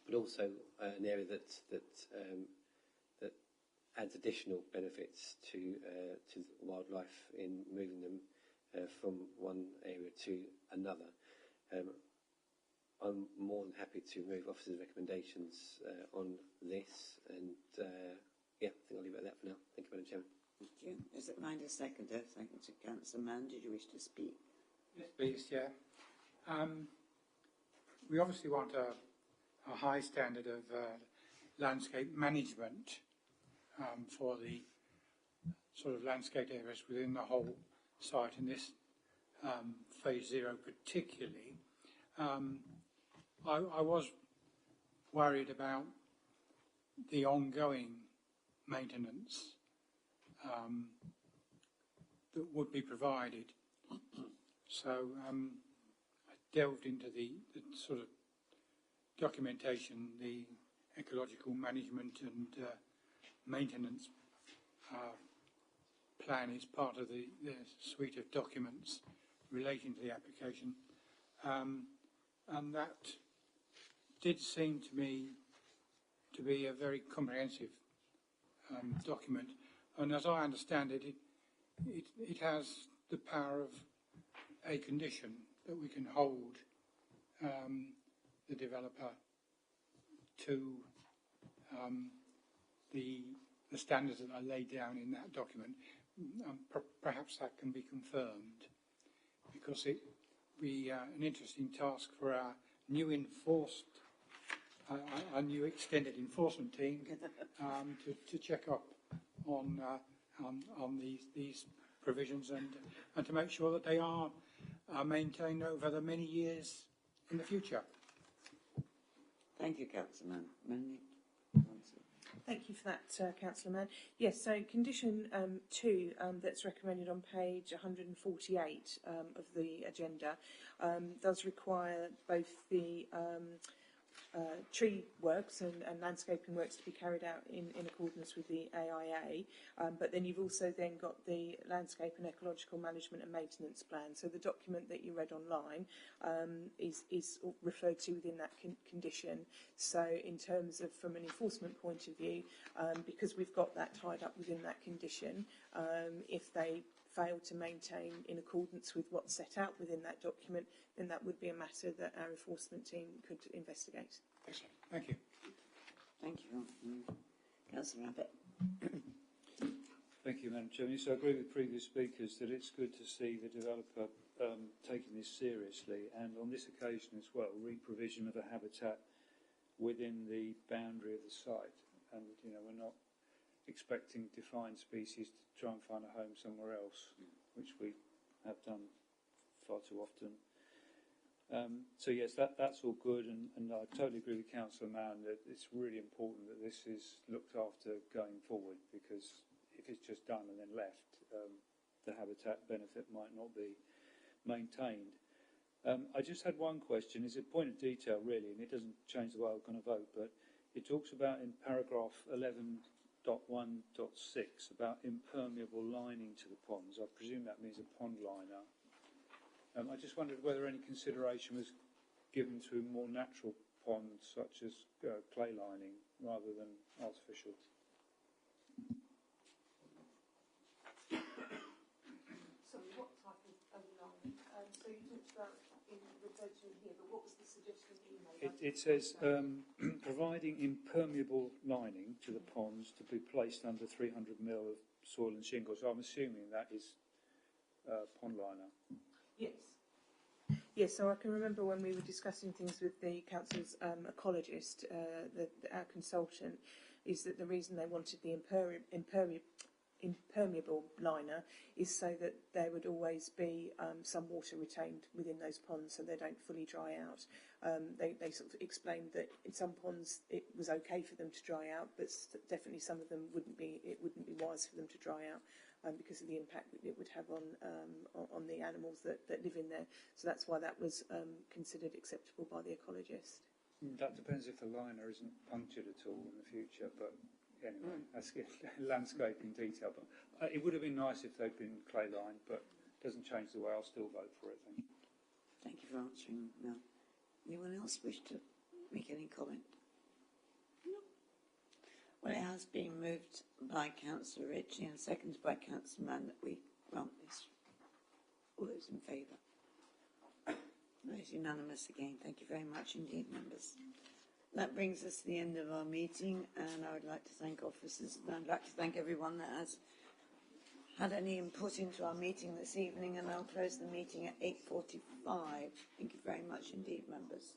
but also an area that adds additional benefits to wildlife in moving them from one area to another. I'm more than happy to move officers' recommendations on this, and Yeah, I think I'll leave it at that for now. Thank you, Madam Chairman. Thank you. Is it mind a seconder? Thank you to Councillor Mann. Did you wish to speak? Yes, please, Chair. We obviously want a high standard of landscape management for the sort of landscape areas within the whole site, in this phase 0 particularly. I was worried about the ongoing maintenance that would be provided. So I delved into the sort of documentation, the ecological management and maintenance plan is part of the suite of documents relating to the application. And that did seem to me to be a very comprehensive document. And as I understand it, it has the power of a condition that we can hold the developer to the standards that are laid down in that document. Perhaps that can be confirmed, because it will be an interesting task for our new new extended enforcement team to check up on these provisions and to make sure that they are maintained over the many years in the future. Thank you, Councillor Mann. Thank you for that, Councillor Mann. Yes, so condition 2 that's recommended on page 148 of the agenda does require both the tree works and landscaping works to be carried out in accordance with the AIA, but then you've also then got the landscape and ecological management and maintenance plan. So the document that you read online is referred to within that condition. So in terms of, from an enforcement point of view, because we've got that tied up within that condition, if they fail to maintain in accordance with what's set out within that document, then that would be a matter that our enforcement team could investigate. Excellent. Thank you. Thank you. Councillor Abbott. Thank you, Madam Chairman. So I agree with previous speakers that it's good to see the developer taking this seriously, and on this occasion as well, re-provision of a habitat within the boundary of the site. And, you know, we're not expecting defined species to try and find a home somewhere else, which we have done far too often. So yes, that's all good, and I totally agree with Councillor Mann that it's really important that this is looked after going forward, because if it's just done and then left, the habitat benefit might not be maintained. I just had one question. It's a point of detail really, and it doesn't change the way I'm going to vote, but it talks about in paragraph 11.1.6 about impermeable lining to the ponds. I presume that means a pond liner. I just wondered whether any consideration was given to more natural ponds, such as clay lining, rather than artificial. Sorry, what type of lining? So you talked about referred to in here, but what was the suggestion that you made? It says providing impermeable lining to the ponds to be placed under 300 ml of soil and shingle. So I'm assuming that is pond liner. Yes. Yes, so I can remember when we were discussing things with the council's ecologist, our consultant, is that the reason they wanted the impermeable liner is so that there would always be some water retained within those ponds, so they don't fully dry out. They sort of explained that in some ponds it was okay for them to dry out, but definitely some of them wouldn't be. It wouldn't be wise for them to dry out because of the impact that it would have on the animals that live in there. So that's why that was considered acceptable by the ecologist. That depends if the liner isn't punctured at all in the future, but anyway, that's landscaping detail. But it would have been nice if they'd been clay lined, but it doesn't change the way I'll still vote for it. Thank you. Thank you for answering, Mel. Anyone else wish to make any comment? No. Well, it has been moved by Councillor Ritchie and seconded by Councillor Mann that we grant this. All those in favour? That is unanimous again. Thank you very much indeed, members. That brings us to the end of our meeting, and I would like to thank officers, and I'd like to thank everyone that has had any input into our meeting this evening, and I'll close the meeting at 8:45. Thank you very much indeed, members.